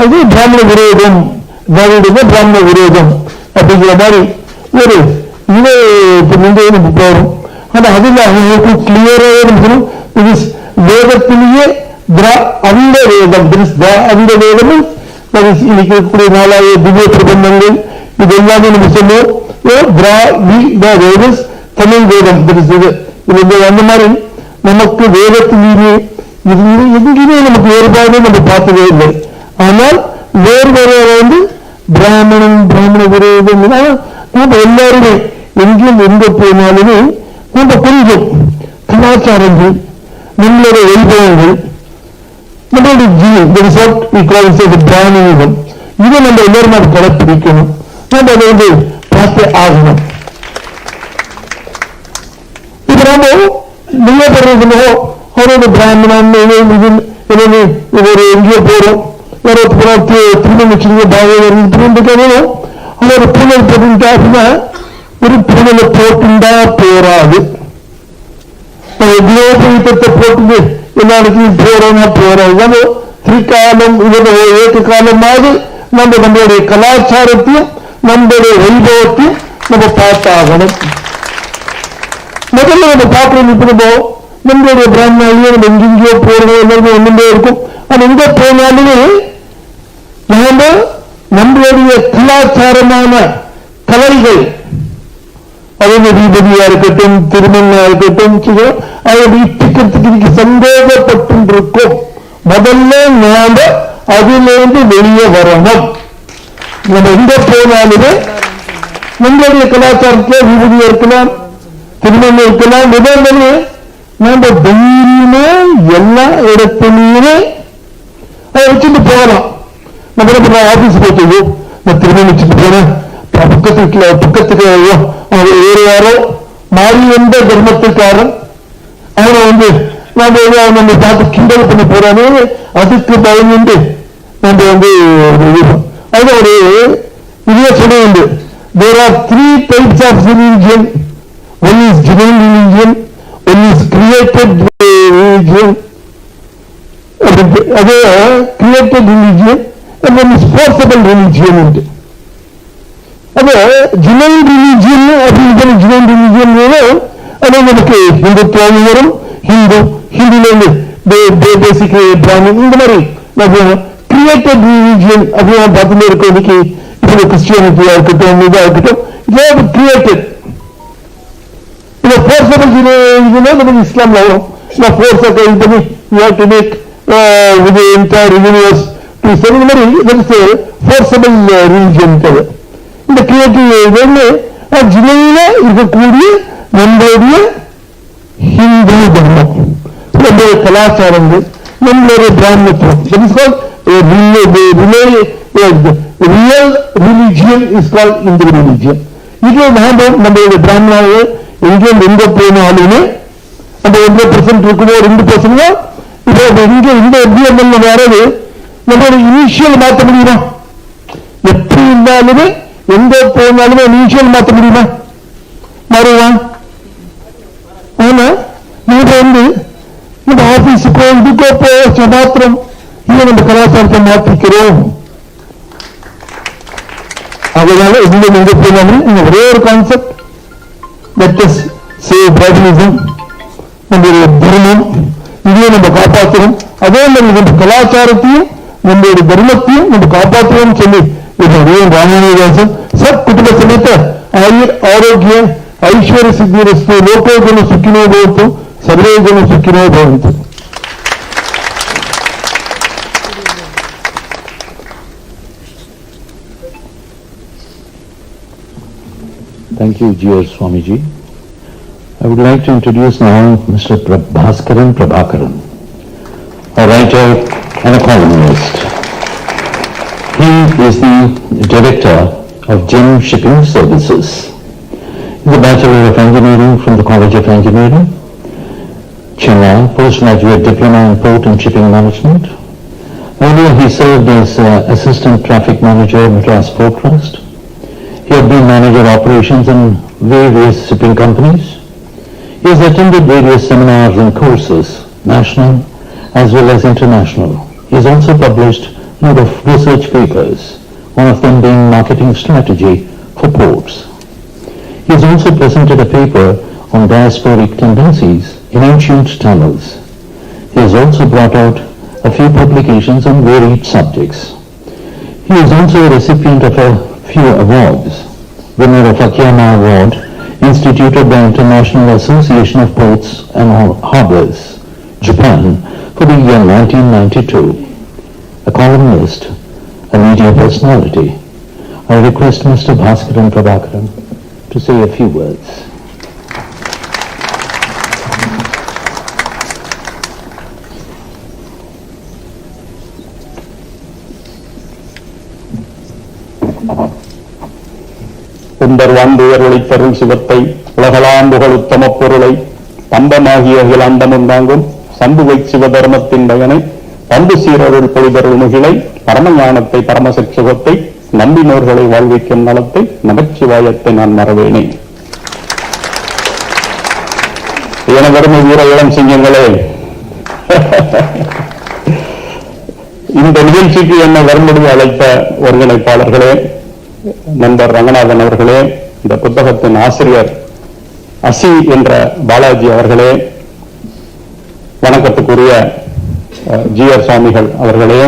அது பிராமண விரோதம், திராவிட பிராமண விரோதம் அப்படிங்கிற மாதிரி ஒரு இதை நம்ம போறோம். ஆனா அதுல அவங்களுக்கு கிளியராக இது வேதத்திலேயே அந்த வேதம் அந்த வேதமும் இன்னைக்கு இருக்கக்கூடிய 4 திவ்ய பிரபந்தங்கள் இது எல்லாமே நம்ம சொல்லுவோம் தமிழ் வேதம். அந்த மாதிரி நமக்கு வேதத்திலேயே எங்கேயுமே நமக்கு வேறுபாடு நம்ம பார்த்ததே இல்லை. ஆனால் வேறு வந்து பிராமணன் பிராமண விரோதம் நாம எல்லாருமே எங்கேயும் எங்க போனாலுமே நம்ம கொஞ்சம் கலாச்சாரங்கள் நம்மளுடைய வைபவங்கள் நம்மளுடைய பிராமணியம் இதை நம்ம எல்லாரும் அதை கடைப்பிடிக்கணும். நம்ம அதை வந்து பார்த்து ஆகணும். இப்ப நம்ம நீங்க போடுறதுனோ அவரோட பிராமணன் எங்கேயோ போறோம் திருமணம் வச்சிருக்க பாகம் அவரோட பூனல் போட்டுட்டா அப்படின்னா ஒரு பூனலை போட்டுண்டா போராது. குலோபீட்டத்தை போட்டு எல்லா இடத்துலையும் போறோம்னா போறாது. திரிகாலம் ஏற்ற காலமாவது நம்ம நம்மளுடைய கலாச்சாரத்தையும் நம்மளுடைய வைபவத்தையும் நம்ம பார்த்தாகணும். முதல்ல நம்ம பார்க்கணும். இப்ப நம்மளுடைய பிராமணாலேயே நம்ம எங்கெங்கயோ போறோம், எல்லாருமே ஒன்றுமே இருக்கும். ஆனா எங்க போனாலுமே நாம நம்மளுடைய கலாச்சாரமான கலைகள் அதாவது தீபதியா இருக்கட்டும், திருமணா இருக்கட்டும், அதை இப்பிக்கிறதுக்கு சந்தேகப்பட்டு இருக்கும். முதல்ல நாம அதிலிருந்து வெளியே வரணும். நம்ம எங்க போனாலுமே நம்மளுடைய கலாச்சாரத்துல விபதியா இருக்கலாம், திருமணம் இருக்கலாம், விதமே நாம தைரியமே எல்லா இடத்துலயுமே அதை வச்சுட்டு போகலாம். நம்ம ஆபீஸ் போச்சு நான் திருமணம் வச்சுட்டு போனேன், பக்கத்துக்கு வேறு யாரோ மாறி வந்த தர்மத்துக்காரன் அவனை வந்து நம்ம பார்த்து கிண்டல் பண்ணி போறானே அதுக்கு பயந்து நம்ம வந்து அது ஒரு இதுவே சொல்ல உண்டு. There are 3 types of religion. One is divine religion, one is created religion, அது created religion, and one is forcible religion. அது ஜினைன் ரிலிஜியன் அப்படின்னு ஜினைன் ரிலிஜியன் அது நமக்கு ஹிந்துத்துவம் வரும். ஹிந்துல இருந்து basically Brahmin, இந்த மாதிரி created religion அப்படின்னு பார்த்துட்டு இருக்க இன்னைக்கு இப்போ கிறிஸ்டியானிட்டியா இருக்கட்டும் இதா இருக்கட்டும் இதெல்லாம் created forcible நம்ம இஸ்லாம்ல வரும் force கைது பண்ணி you have to make with the entire universe to say இந்த மாதிரி that is a forcible religion. இந்த creative இதெல்லாம் ஜிலையில இருக்கக்கூடிய நம்மளுடைய ஹிந்து தர்மம், நம்முடைய கலாச்சாரங்கள், நம்மளுடைய பிராமணத்துவம், that is called real religion is called Hindu religion. இது நம்மளுடைய பிராமணாவை எங்கேயும் எங்க போனாலுமே அந்த 1% இருக்குதோ 2% இப்போ இங்க இந்த எம்பிஎம்எல் வராது, நம்மளுடைய இனிஷியல் மாற்ற முடியுமா? எப்படி இருந்தாலுமே எங்க போனாலுமே இனிஷியல் மாற்ற முடியுமா? மாறுவான். ஆனா நீங்க இந்த ஆபீஸுக்கோ இதுக்கோ போச்ச மாத்திரம் இங்க நம்ம கலாச்சாரத்தை மாற்றிக்கிறோம். அதனால எங்க எங்க போனாலும் இந்த ஒரே ஒரு concept let us save Brahminism, நம்முடைய தர்மம் இதையும் நம்ம காப்பாற்றணும், அதே மாதிரி நம்ம கலாச்சாரத்தையும் நம்முடைய தர்மத்தையும் நம்ம காப்பாற்றுவோம் சொல்லி ராமானுஜாசன் சப் குடும்ப சமேத ஆயுர் ஆரோக்கிய ஐஸ்வர்ய சித்திரஸ்து லோகோஜன சுக்கினோ பவந்து சர்வேஜன சுக்கினோ பவந்து. Thank you, G.R. Swamiji. I would like to introduce now Mr. Bhaskaran Prabhakaran, a writer and a columnist. He is the director of Gem Shipping Services. He is a Bachelor of Engineering from the College of Engineering, Chennai, postgraduate diploma in Port and Shipping Management. Earlier he served as Assistant Traffic Manager at Madras Port Trust. He had been manager operations in various shipping companies. He has attended various seminars and courses, national as well as international. He has also published a number of research papers, one of them being marketing strategy for ports. He has also presented a paper on diasporic tendencies in ancient Tamils. He has also brought out a few publications on varied subjects. He is also a recipient of a few awards, winner of Akiyama Award instituted by International Association of Ports and Harbors, Japan, for the year 1992. A columnist, a media personality. I request Mr. Bhaskaran Prabhakaran to say a few words. குந்தர் வாண்டுயர் ஒளித்தருள் சிவத்தை உலகலாம் புகழ் உத்தம பொருளை பம்பமாகிய அகிலாண்டமும் தாங்கும் சம்புவை சிவதர்மத்தின் பயனை பந்து சீரருள் பொழிதருள் முகிலை பரமஞானத்தை பரமசட்சுகத்தை நம்பினோர்களை வாழ்விக்கும் நலத்தை நமச்சிவாயத்தை நான் மறவேனே. எனதருமை வீர இளம் சிங்கங்களே, இந்த நிகழ்ச்சிக்கு என்னை வரும்படி அழைத்த ஒருங்கிணைப்பாளர்களே, நண்பர் ரங்கநாதன் அவர்களே, இந்த புத்தகத்தின் ஆசிரியர் அசி என்ற பாலாஜி அவர்களே, வணக்கத்துக்குரிய G.R. சுவாமிகள் அவர்களே,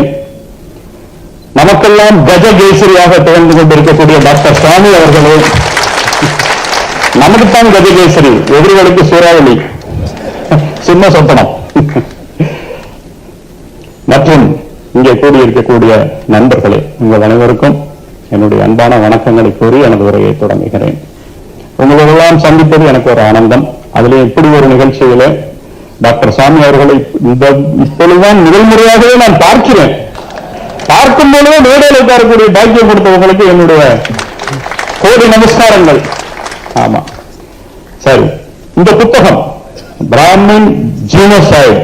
நமக்கெல்லாம் கஜகேசரியாக திகழ்ந்து கொண்டிருக்கக்கூடிய டாக்டர் சுவாமி அவர்களே, நமக்குத்தான் கஜகேசரி, எதிரிகளுக்கு சூறாவளி, சின்ன சொப்பனம், மற்றும் இங்கே கூடியிருக்கக்கூடிய நண்பர்களே, உங்கள் அனைவருக்கும் என்னுடைய அன்பான வணக்கங்களை கூறி எனது உரையை தொடங்குகிறேன். உங்களெல்லாம் சந்திப்பது எனக்கு ஒரு ஆனந்தம். அதிலே இப்படி ஒரு நிகழ்ச்சியிலே டாக்டர் சுவாமி அவர்களை இப்பொழுதுதான் முதல் முறையாகவே நான் பார்க்கிறேன். பார்க்கும் பொழுதே மேடையில் உட்காரக்கூடிய பாக்கியம் கொடுத்தவங்களுக்கு என்னுடைய கோடி நமஸ்காரங்கள். ஆமா, சரி. இந்த புத்தகம் பிராமின் ஜீனோசைட்,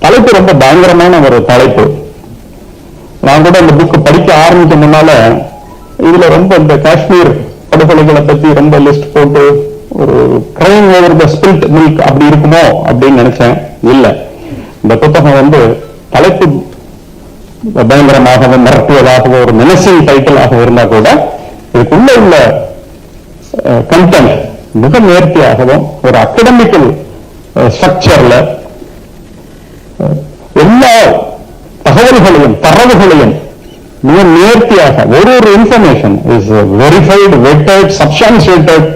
தலைப்பு ரொம்ப பயங்கரமான ஒரு தலைப்பு. நான் கூட இந்த புக்கு படிக்க ஆரம்பிக்க முன்னால இதுல ரொம்ப இந்த காஷ்மீர் படுகொலைகளை பத்தி ரொம்ப லிஸ்ட் போட்டு ஒரு கிரைம் ஓவர் த ஸ்பில்ட் மில்க் அப்படி இருக்குமோ அப்படின்னு நினைச்சேன். இல்ல, இந்த புத்தகம் தலைப்பு பயங்கரமாகவும் மிரட்டுவதாகவும் ஒரு மெனசிங் டைட்டிலாக இருந்தா கூட இதுக்குள்ள உள்ள கண்டென்ட் மிக நேர்த்தியாகவும் ஒரு அகடமிக்கல் ஸ்ட்ரக்சர்ல எல்லா தகவல்களையும் தரவுகளையும் மிக நேர்த்தியாக ஒரு information is verified, vetted, substantiated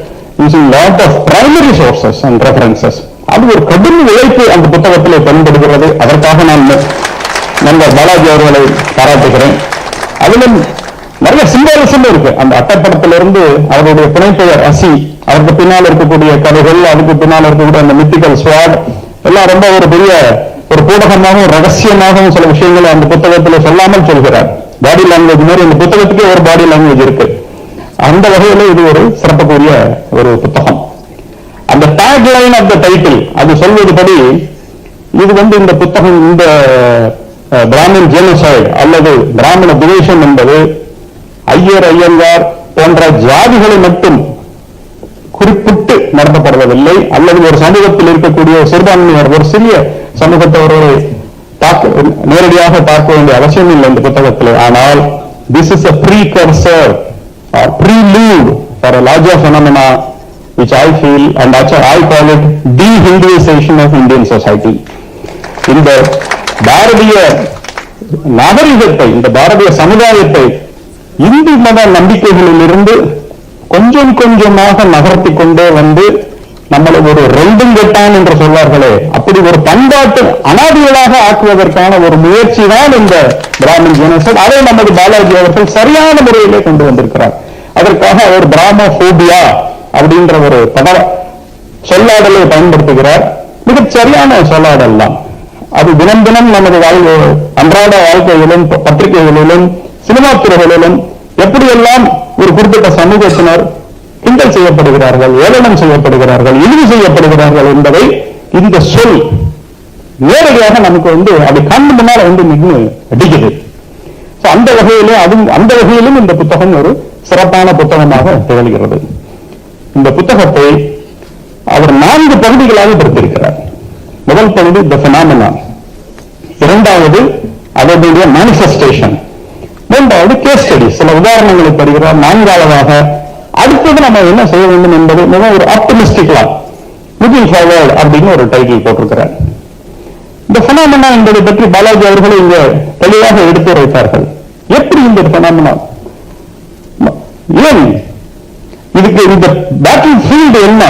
using lot of primary sources and references. அது ஒரு கடும் உழைப்பு அந்த புத்தகத்திலே பயன்படுகிறது. அதற்காக நான் நண்பர் பாலாஜி அவர்களை பாராட்டுகிறேன். அதிலும் நிறைய சிம்பாலிசம் இருக்கு. அந்த அட்டப்படத்திலிருந்து அவருடைய புனைப்பெயர் அசி, அவருக்கு பின்னால் இருக்கக்கூடிய கதைகள், அதுக்கு பின்னால் இருக்கக்கூடிய அந்த மித்திக்கல் ஸ்வாட் எல்லாம் ரொம்ப ஒரு பெரிய ஒரு பூடகமாகவும் ரகசியமாகவும் சில விஷயங்களை அந்த புத்தகத்தில் சொல்லாமல் சொல்கிறார். பாடி லாங்குவேஜ் மாதிரி இந்த புத்தகத்துக்கே ஒரு பாடி லாங்குவேஜ் இருக்கு. அந்த வகையில் இது ஒரு சிறப்புக்குரிய ஒரு புத்தகம். அந்த tag line of the title அது சொல்வதுபடி இது இந்த புத்தகம் இந்த பிராமின் ஜெனோசைடு அல்லது பிராமண துவேஷம் என்பது ஐயர் ஐயங்கார் போன்ற ஜாதிகளை மட்டும் குறிப்பிட்டு நடத்தப்படுவதில்லை, அல்லது ஒரு சமூகத்தில் இருக்கக்கூடிய சிறுபான்மையினர் ஒரு சிறிய சமூகத்தவர்களை நேரடியாக பார்க்க வேண்டிய அவசியம் இல்லை இந்த புத்தகத்தில். ஆனால் this is a precursor or prelude for a larger phenomena which I feel and I call it de-Hinduization of Indian society. இந்த பாரதிய நாகரிகத்தை, இந்த பாரதிய சமுதாயத்தை இந்து மத நம்பிக்கைகளில் இருந்து கொஞ்சம் கொஞ்சமாக நகர்த்தி கொண்டே நம்மளை ஒரு ரெண்டும் கெட்டான் என்று சொல்வார்களே, அப்படி ஒரு பண்பாட்டு அனாதிகளாக ஆக்குவதற்கான ஒரு முயற்சி தான் இந்த பிராமின் ஜெனோசைடு. அதை நமது பாலாஜி அவர்கள் சரியான முறையிலே கொண்டு வந்திருக்கிறார். அதற்காக அவர் பிராமோபோபியா அப்படின்ற ஒரு சொல்லாடலை பயன்படுத்துகிறார். மிகச் சரியான சொல்லாடல் தான் அது. தினம் தினம் நமது அன்றாட வாழ்க்கையிலும் பத்திரிகைகளிலும் சினிமா துறைகளிலும் எப்படியெல்லாம் ஒரு குறிப்பிட்ட சமூகத்தினர் கிண்டல் செய்யப்படுகிறார்கள், ஏளனம் செய்யப்படுகிறார்கள், இழிவு செய்யப்படுகிறார்கள் என்பதை இந்த சொல் நேரடியாக நமக்கு அது கண் முன்னால் நின்று அடிக்குது. அந்த வகையிலும் இந்த புத்தகம் ஒரு சிறப்பான புத்தகமாக திகழ்கிறது. இந்த புத்தகத்தை அவர் 4 பகுதிகளாக பிரித்திருக்கிறார். முதல் பகுதி தி ஃபெனாமெனான், இரண்டாவது அதனுடைய மேனிஃபெஸ்டேஷன், மூன்றாவது கேஸ் ஸ்டடி, சில உதாரணங்களை தருகிறார், நான்காவதாக அடுத்தது நம்ம என்ன செய்ய வேண்டும் என்பது மிக ஒரு ஆப்டிமிஸ்டிக்கா லுக்கிங் ஃபார்வர்ட் அப்படின்னு ஒரு டைட்டில் போட்டிருக்கிறார். இந்த ஃபெனாமெனா என்பதை பற்றி பாலாஜி அவர்கள் இங்க தெளிவாக எடுத்து வைத்தார்கள். எப்படி இந்த ஃபெனாமெனா, ஏன் இதுக்கு இந்த பேட்டில் ஃபீல்டு என்ன,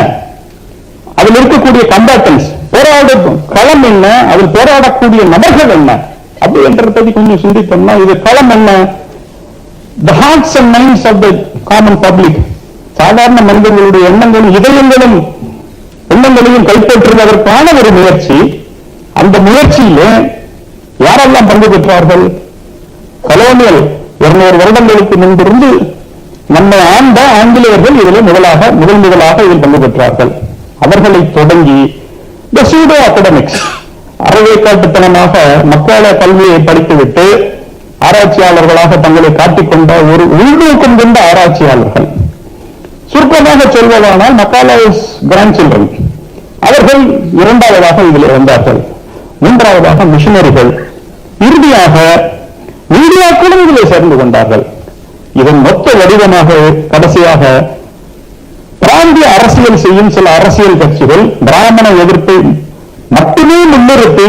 அதில் இருக்கக்கூடிய கம்பாட்டன்ஸ், போராடும் களம் என்ன, அதில் போராடக்கூடிய நபர்கள் என்ன அப்படி என்றதை கொஞ்சம் சிந்தித்தோம்னா இது களம் என்ன, the hearts and minds of the common public, சாதாரண மனிதர்களுடைய எண்ணங்களும் எண்ணங்களையும் கைப்பற்றுவதற்கான ஒரு முயற்சி. அந்த முயற்சியிலே யாரெல்லாம் பங்கு பெற்றார்கள்? கலோனியல் 200 வருடங்களுக்கு முன்பிருந்து நம்மை ஆண்ட ஆங்கிலேயர்கள் இதில் முதலாக இதில் பங்கு பெற்றார்கள். அவர்களை தொடங்கி the pseudo academics, அறவேக்காட்டுத்தனமாக மக்கள கல்வியை படித்துவிட்டு ஆராய்ச்சியாளர்களாக தங்களை காட்டிக்கொண்ட ஒரு உள்நோக்கம் கொண்ட ஆராய்ச்சியாளர்கள், சுருக்கமாக சொல்வதானால் மக்காலேஸ் கிராண்ட் சில்ட்ரன், அவர்கள் இரண்டாவதாக இதில் வந்தார்கள். மூன்றாவதாக மிஷனரிகள், இறுதியாக மீடியாக்களும் இதில் சேர்ந்து கொண்டார்கள். இதன் மொத்த வடிவமாக கடைசியாக பிராந்திய அரசியல் செய்யும் சில அரசியல் கட்சிகள் பிராமண எதிர்ப்பை மட்டுமே முன்னிறுத்தி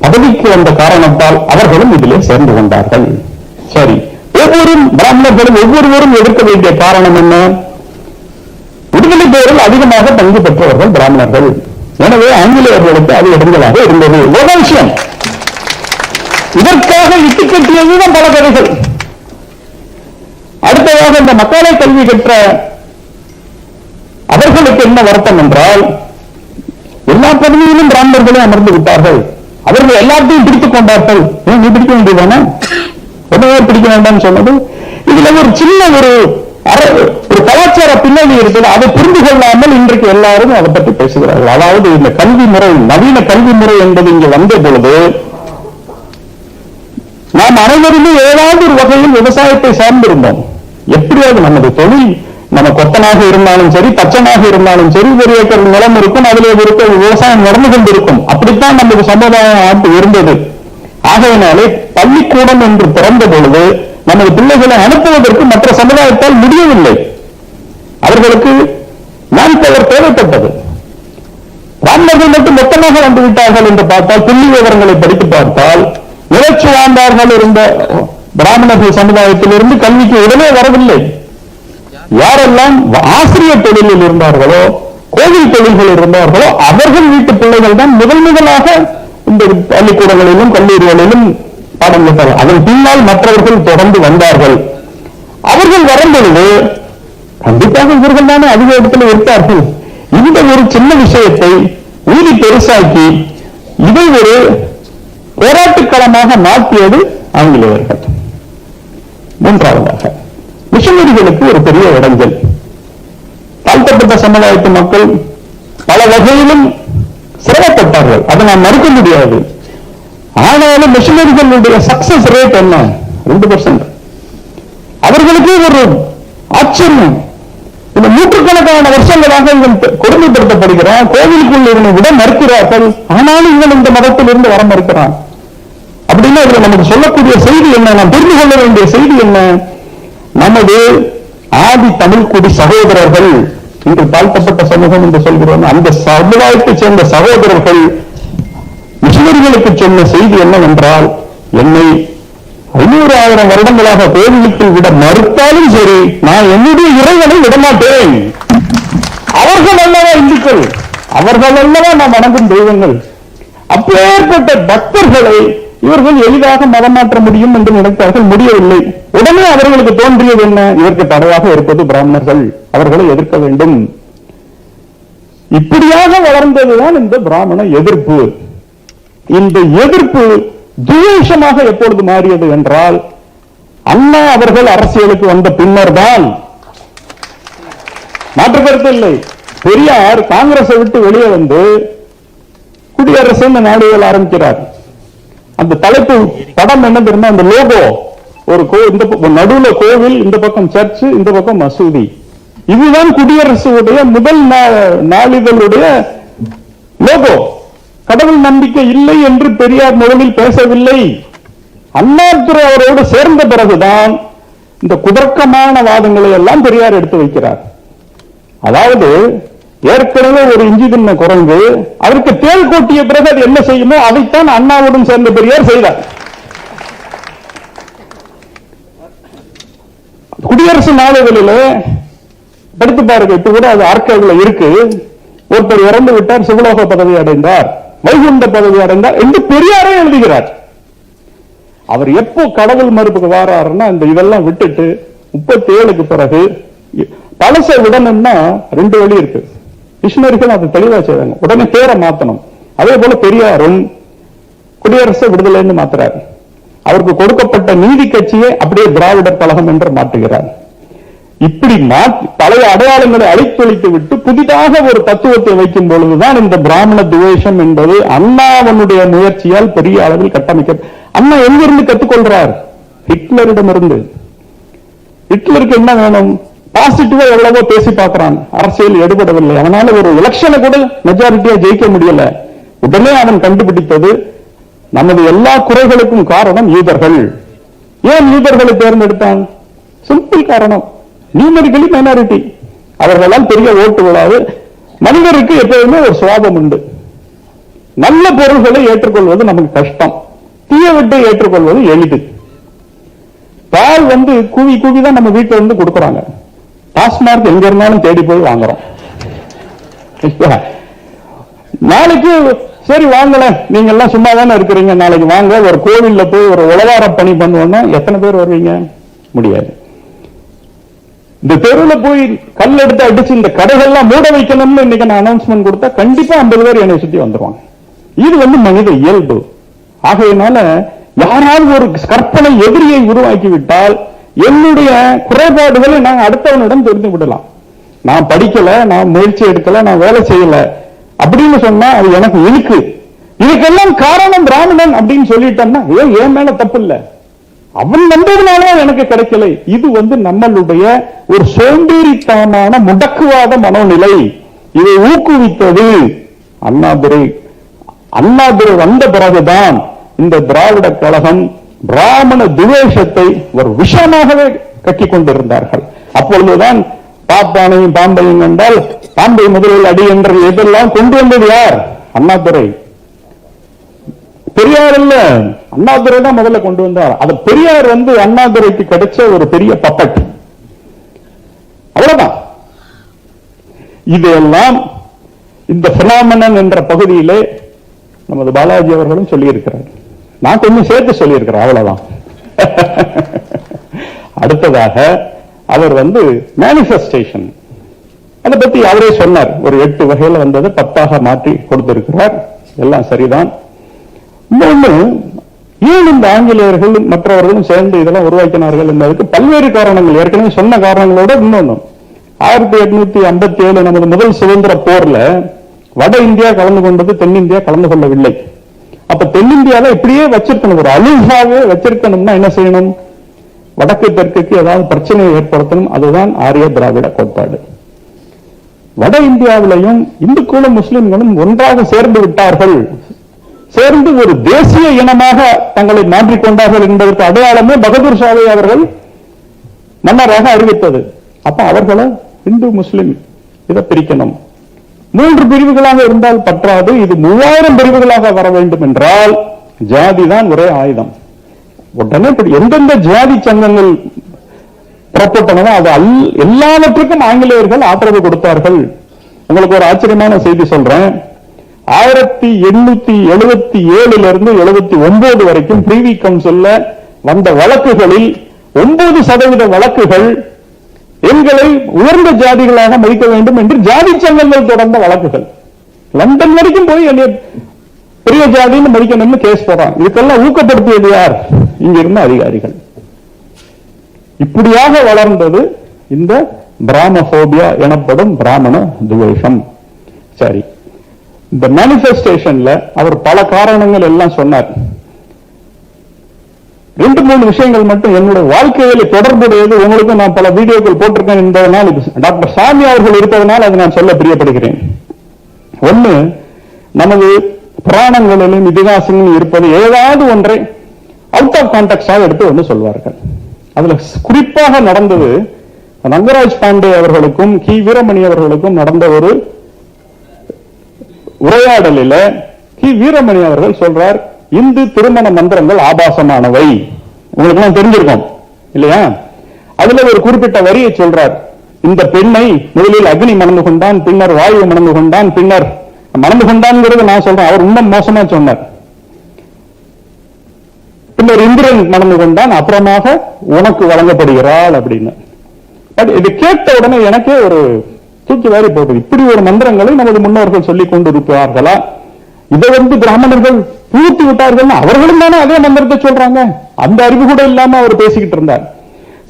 பதவிக்கு வந்த காரணத்தால் அவர்களும் இதிலே சேர்ந்து கொண்டார்கள். சரி, ஒவ்வொரு பிராமணர்களும் ஒவ்வொருவரும் எதிர்க்க வேண்டிய காரணம் என்ன? விடுதலை போரில் அதிகமாக பங்கு பெற்றவர்கள் பிராமணர்கள். எனவே ஆங்கிலேயர்களுக்கு அது இடங்களாக இருந்தது. ஒரு விஷயம், இதற்காக இட்டுக்கட்டியதுதான் பல கதைகள். அடுத்ததாக இந்த மக்களை கல்வி பெற்ற அவர்களுக்கு என்ன வருத்தம் என்றால், எல்லா பகுதியிலும் பிராமணர்களே அமர்ந்து விட்டார்கள், அவர்கள் எல்லாத்தையும் பிடித்துக் கொண்டார்கள். நீ பிடிக்க வேண்டியதானே, ஒன்றுமே பிடிக்க வேண்டாம் சொன்னது. இதுல ஒரு சின்ன ஒரு கலாச்சார பின்னணி இருக்குது. அதை புரிந்து கொள்ளாமல் இன்றைக்கு எல்லாரும் அதை பற்றி பேசுகிறார்கள். அதாவது இந்த கல்வி முறை, நவீன கல்வி முறை என்பது இங்கு வந்த பொழுது நாம் அனைவருமே ஏதாவது ஒரு வகையில் விவசாயத்தை சார்ந்திருந்தோம். எப்படியாவது நமது தொழில், நம்ம கொத்தனாக இருந்தாலும் சரி, தச்சனாக இருந்தாலும் சரி, ஒரு ஏக்கர் நிலம் இருக்கும், அதிலே இருக்க விவசாயம் நடந்து கொண்டிருக்கும். அப்படித்தான் நமது சமுதாயம் இருந்தது. ஆகையினாலே பள்ளிக்கூடம் என்று திறந்த பொழுது நமது பிள்ளைகளை அனுப்புவதற்கு மற்ற சமுதாயத்தால் முடியவில்லை. அவர்களுக்கு மேன் பவர் தேவைப்பட்டது. பிராமணர்கள் மட்டும் மொத்தமாக வந்து விட்டார்கள் என்று பார்த்தால், புள்ளி விவரங்களை படித்து பார்த்தால், நிலச்சி வாழ்ந்தார்கள் இருந்த பிராமணர்கள் சமுதாயத்திலிருந்து கல்விக்கு உடனே வரவில்லை. யாரெல்லாம் ஆசிரியர் தொழிலில் இருந்தார்களோ, கோவில் தொழில்கள் இருந்தார்களோ, அவர்கள் வீட்டு பிள்ளைகள் தான் முதலாக இந்த பள்ளிக்கூடங்களிலும் கல்லூரிகளிலும் பாடம் பெற்றார்கள். அதன் பின்னால் மற்றவர்கள் தொடர்ந்து வந்தார்கள். அவர்கள் வரும்பொழுது கண்டிப்பாக இவர்கள் தானே அதிக இடத்துல இருப்பார்கள். இந்த ஒரு சின்ன விஷயத்தை ஊதி பெருசாக்கி இதை ஒரு போராட்டக்களமாக மாற்றியது ஆங்கிலேயர்கள். மூன்றாவதாக மிஷனரிகளுக்கு ஒரு பெரிய இடைஞ்சல். தாழ்த்தப்பட்ட சமுதாயத்து மக்கள் பல வகையிலும் சிரமப்பட்டார்கள், அதை நாம் மறுக்க முடியாது. ஆனாலும் மிஷனரிகளுடைய சக்சஸ் ரேட் என்ன? 2%. அவர்களுக்கு ஒரு ஆச்சரியம். இந்த நூற்றுக்கணக்கான வருஷங்களாக இவன் கொடுமைப்படுத்தப்படுகிறான், கோவிலுக்குள் இவனை விட மறுக்கிறார்கள், ஆனாலும் இவன் இந்த மதத்தில் இருந்து வர மறுக்கிறான். அப்படின்னா இதுல நமக்கு சொல்லக்கூடிய செய்தி என்ன? நாம் புரிந்து கொள்ள வேண்டிய செய்தி என்ன? நமது ஆதி தமிழ் குடி சகோதரர்கள், இன்று தாழ்த்தப்பட்ட சமூகம் என்று சொல்கிறோம், அந்த சமுதாயத்தைச் சேர்ந்த சகோதரர்கள் மிஷனரிகளுக்கு சொன்ன செய்தி என்னவென்றால், என்னை 500,000 வருடங்களாக கோவிலுக்கு விட மறுத்தாலும் சரி, நான் என்னுடைய இறைவனை விடமாட்டேன். அவர்கள் அல்லவா இந்துக்கள், அவர்கள் அல்லவா நாம் வணங்கும் தெய்வங்கள். அப்பேற்பட்ட பக்தர்களை இவர்கள் எளிதாக மதம் மாற்ற முடியும் என்று நினைத்தார்கள், முடியவில்லை. உடனே அவர்களுக்கு தோன்றியது என்ன? இதற்கு தடையாக இருப்பது பிராமணர்கள், அவர்களை எதிர்க்க வேண்டும். இப்படியாக வளர்ந்ததுதான் இந்த பிராமண எதிர்ப்பு. இந்த எதிர்ப்பு துவேஷமாக எப்பொழுது மாறியது என்றால், அண்ணா அவர்கள் அரசியலுக்கு வந்த பின்னர் தான். மாற்று கருத்து இல்லை. பெரியார் காங்கிரஸை விட்டு வெளியே வந்து குடியரசு நாடுகள் ஆரம்பிக்கிறார். அந்த தலைப்பு படம் என்ன தெரியுமா? அந்த லோகோ, ஒரு நடுவுல கோவில், இந்த பக்கம் சர்ச், இந்த பக்கம் மசூதி. இதுதான் குடியரசுடைய முதல் நாளிதழுடைய லோகோ. கடவுள் நம்பிக்கை இல்லை என்று பெரியார் முதலில் பேசவில்லை. அண்ணாதுரை அவரோடு சேர்ந்த பிறகுதான் இந்த குதர்க்கமான வாதங்களை எல்லாம் பெரியார் எடுத்து வைக்கிறார். அதாவது ஏற்கனவே ஒரு இஞ்சி தின்ன குரங்கு அதற்கு தேள் கொட்டிய பிறகு அது என்ன செய்யுமோ அதைத்தான் அண்ணாவுடன் சேர்ந்த பெரியார் செய்தார். குடியரசு நாடுகளிலே படித்து பாருங்க, இப்ப கூட அது ஆர்கைவ்ல இருக்கு. ஒருத்தர் இறந்து விட்டார், சிவலோக பதவி அடைந்தார், வைகுண்ட பதவி அடைந்தார் என்று பெரியாரே எழுதுகிறார். அவர் எப்போ கடவுள் மறுப்புக்கு வாராருன்னா, இந்த இதெல்லாம் விட்டுட்டு 37க்கு பிறகு பழச விடணும்னா 2 வழி இருக்கு. மிஷனரிகள் அதை தெளிவா செய்வாங்க, உடனே பேரை மாத்தணும். அதே போல பெரியாரும் குடியரசு விடுதலைன்னு மாத்துறாரு. அவருக்கு கொடுக்கப்பட்ட நீதி கட்சியை அப்படியே திராவிடர் கழகம் என்று மாற்றுகிறார். இப்படி பழைய அடையாளங்களை அழித்தொழித்து விட்டு புதிதாக ஒரு தத்துவத்தை வைக்கும் பொழுதுதான் இந்த பிராமண துவேஷம் என்பது அண்ணாவனுடைய முயற்சியால் பெரிய அளவில் கட்டமைக்க. அண்ணா எங்கிருந்து கத்துக்கொள்றார்? ஹிட்லரிடமிருந்து. ஹிட்லருக்கு என்ன வேணும்? பாசிட்டிவா எவ்வளவோ பேசி பார்க்கிறான், அரசியல் எடுபடவில்லை. அதனால ஒரு எலெக்ஷனை கூட மெஜாரிட்டியா ஜெயிக்க முடியல. உடனே அவன் கண்டுபிடித்தது, நமது எல்லா குறைகளுக்கும் காரணம் யூதர்கள். ஏன் யூதர்களை தேர்ந்தெடுத்தான்? சிம்பிள் காரணம், நியூமெரிக்கலி மைனாரிட்டி. அவர்களால் பெரிய ஓட்டு விழாது. மனிதருக்கு எப்போதுமே ஒரு சுவாபம் உண்டு. நல்ல பொருள்களை ஏற்றுக்கொள்வது நமக்கு கஷ்டம், தீயவற்றை ஏற்றுக்கொள்வது எளிது. பால் குவி குவி தான் நம்ம வீட்டுல இருந்து கொடுக்கறாங்க. டாஸ்மார்க் எங்க இருந்தாலும் தேடி போய் வாங்குறோம். நாளைக்கு சரி வாங்கல, நீங்க எல்லாம் சும்மா தானே இருக்கிறீங்க, நாளைக்கு வாங்க ஒரு கோவில்ல போய் ஒரு உளவார பணி பண்ணுவோம்னா எத்தனை பேர் வருவீங்க? முடியாது. இந்த தெருவில் போய் கல் எடுத்து அடிச்சு இந்த கடைகள்லாம் மூட வைக்கணும்னு இன்னைக்கு நான் அனௌன்ஸ்மெண்ட் கொடுத்தா கண்டிப்பா 50 பேர் என்னை சுத்தி வந்துருவாங்க. இது மனித இயல்பு. ஆகையினால யாராவது ஒரு கற்பனை எதிரியை உருவாக்கி விட்டால் என்னுடைய குறைபாடுகளை நான் அடுத்தவனிடம் தெரிந்து விடலாம். நான் படிக்கல, நான் முயற்சி எடுக்கல, நான் வேலை செய்யல அப்படின்னு சொன்னா அது எனக்கு இழுக்கு. இதுக்கெல்லாம் காரணம் பிராமணன் அப்படின்னு சொல்லிட்டோம்னா ஏன் மேல தப்பு இல்ல, அவன் வந்ததுனால எனக்கு கிடைக்கல. இது நம்மளுடைய ஒரு சோம்பேறித்தனமான முடக்குவாத மனோநிலை. இதை ஊக்குவித்தது அண்ணாதுரை. அண்ணாதுரை வந்த பிறகுதான் இந்த திராவிட கழகம் பிராமண துவேஷத்தை ஒரு விஷமாகவே கட்டிக் கொண்டிருந்தார்கள். அப்பொழுதுதான் பாப்பானையும் பாம்பையும் கண்டால் பாம்பை முதலில் அடி என்ற இதெல்லாம் கொண்டு வந்தது யார்? அண்ணாதுரை. பெரியார் இல்ல, அண்ணாதுரை தான் முதல்ல கொண்டு வந்தார். அது பெரியார் அண்ணாதுரைக்கு கிடைச்ச ஒரு பெரிய பப்பட், அவ்வளவுதான். இதெல்லாம் இந்த பினாமினன் என்ற பகுதியிலே நமது பாலாஜி அவர்களும் சொல்லியிருக்கிறார். நான் கொஞ்சம் சேர்த்து சொல்லியிருக்கிறேன், அவ்வளவுதான். அடுத்ததாக அவர் மேனிஃபெஸ்டேஷன், அதை பத்தி அவரே சொன்னார். ஒரு 8 வகையில வந்தது 10ஆக மாற்றி கொடுத்திருக்கிறார். எல்லாம் சரிதான். இன்னொன்னு, ஏன் இந்த ஆங்கிலேயர்கள் மற்றவர்களும் சேர்ந்து இதெல்லாம் உருவாக்கினார்கள் என்பதற்கு பல்வேறு காரணங்கள், ஏற்கனவே சொன்ன காரணங்களோட இன்னொன்னு, 1857 நமது முதல் சுதந்திர போர்ல வட இந்தியா கலந்து கொண்டது, தென்னிந்தியா கலந்து கொள்ளவில்லை. அப்ப தென்னிந்தியாவை இப்படியே வச்சிருக்கணும், ஒரு அலுகாவே வச்சிருக்கணும்னா என்ன செய்யணும்? வடக்கு தெற்குக்கு ஏதாவது பிரச்சனையை ஏற்படுத்தணும். அதுதான் ஆரிய திராவிட கோட்பாடு. வட இந்தியாவிலையும் இந்துக்களும் முஸ்லிம்களும் ஒன்றாக சேர்ந்து விட்டார்கள், சேர்ந்து ஒரு தேசிய இனமாக தங்களை மாற்றிக்கொண்டார்கள் என்பதற்கு அடையாளமே பகதூர் ஷாவை அவர்கள் மன்னராக அறிவித்தது. அப்ப அவர்களை இந்து முஸ்லிம் இதை பிரிக்கணும். 3 பிரிவுகளாக இருந்தால் பற்றாது, இது 3000 பிரிவுகளாக வர வேண்டும் என்றால் ஜாதி தான் ஒரே ஆயுதம். உடனே எந்தெந்த ஜாதி சங்கங்கள் புறப்பட்டனவோ அது எல்லாவற்றுக்கும் ஆங்கிலேயர்கள் ஆதரவு கொடுத்தார்கள். உங்களுக்கு ஒரு ஆச்சரியமான செய்தி சொல்றேன். 1877 இருந்து 79 வரைக்கும் பிரிவி கவுன்சில்ல வந்த வழக்குகளில் 9% வழக்குகள் எங்களை உயர்ந்த ஜாதிகளாக மதிக்க வேண்டும் என்று ஜாதி சங்கங்கள் தொடர்ந்த வழக்குகள். லண்டன் வரைக்கும் போய் என்னை பெரிய ஜாதின்னு மதிக்கணும்னு கேஸ் போறான். இதுக்கெல்லாம் ஊக்கப்படுத்தியது யார்? இங்க இருந்த அதிகாரிகள். இப்படியாக வளர்ந்தது இந்த பிராமபோபியா எனப்படும் பிராமண துவேஷம். சரி, இந்த மேனிபெஸ்டேஷன்ல அவர் பல காரணங்கள் எல்லாம் சொன்னார். 2-3 விஷயங்கள் மட்டும் என்னுடைய வாழ்க்கையில தொடர்புடையது. உங்களுக்கு நான் பல வீடியோக்கள் போட்டிருக்கேன் என்பதனால், டாக்டர் சாமி அவர்கள் இருப்பதனால் அதை நான் சொல்ல பிரியப்படுகிறேன். ஒண்ணு, நமது புராணங்களிலும் இதிகாசங்களிலும் இருப்பது ஏதாவது ஒன்றை அவுட் ஆஃப் கான்டெக்ஸ்டாக எடுத்து சொல்வார்கள். அதுல குறிப்பாக நடந்தது ரங்கராஜ் பாண்டே அவர்களுக்கும் கி வீரமணி அவர்களுக்கும் நடந்த ஒரு உரையாடலில் கி வீரமணி அவர்கள் சொல்றார், இந்து திருமண மந்திரங்கள் ஆபாசமானவை. உங்களுக்கு எல்லாம் தெரிஞ்சிருக்கும் இல்லையா? அதுல ஒரு குறிப்பிட்ட வரியை சொல்றார். இந்த பெண்ணை முதலில் அக்னி மணந்து கொண்டான், பின்னர் வாயு மணந்து கொண்டான், பின்னர் மணந்து கொண்டான்ங்கிறது நான் சொல்றேன், அவர் இன்னும் மோசமா சொன்னார். பின்னர் இந்திரன் மணந்து கொண்டான், அப்புறமாக உனக்கு வழங்கப்படுகிறாள் அப்படின்னு. இது கேட்ட உடனே எனக்கே ஒரு தூக்கி வாரி போகுது. இப்படி ஒரு மந்திரங்களை நமது முன்னோர்கள் சொல்லிக் கொண்டிருப்பார்களா? இதை பிராமணர்கள் பூர்த்தி விட்டார்கள், அவர்களும் தானே அதே மந்திரத்தை சொல்றாங்க. அந்த அறிவு கூட இல்லாம அவர் பேசிக்கிட்டு இருந்தார்.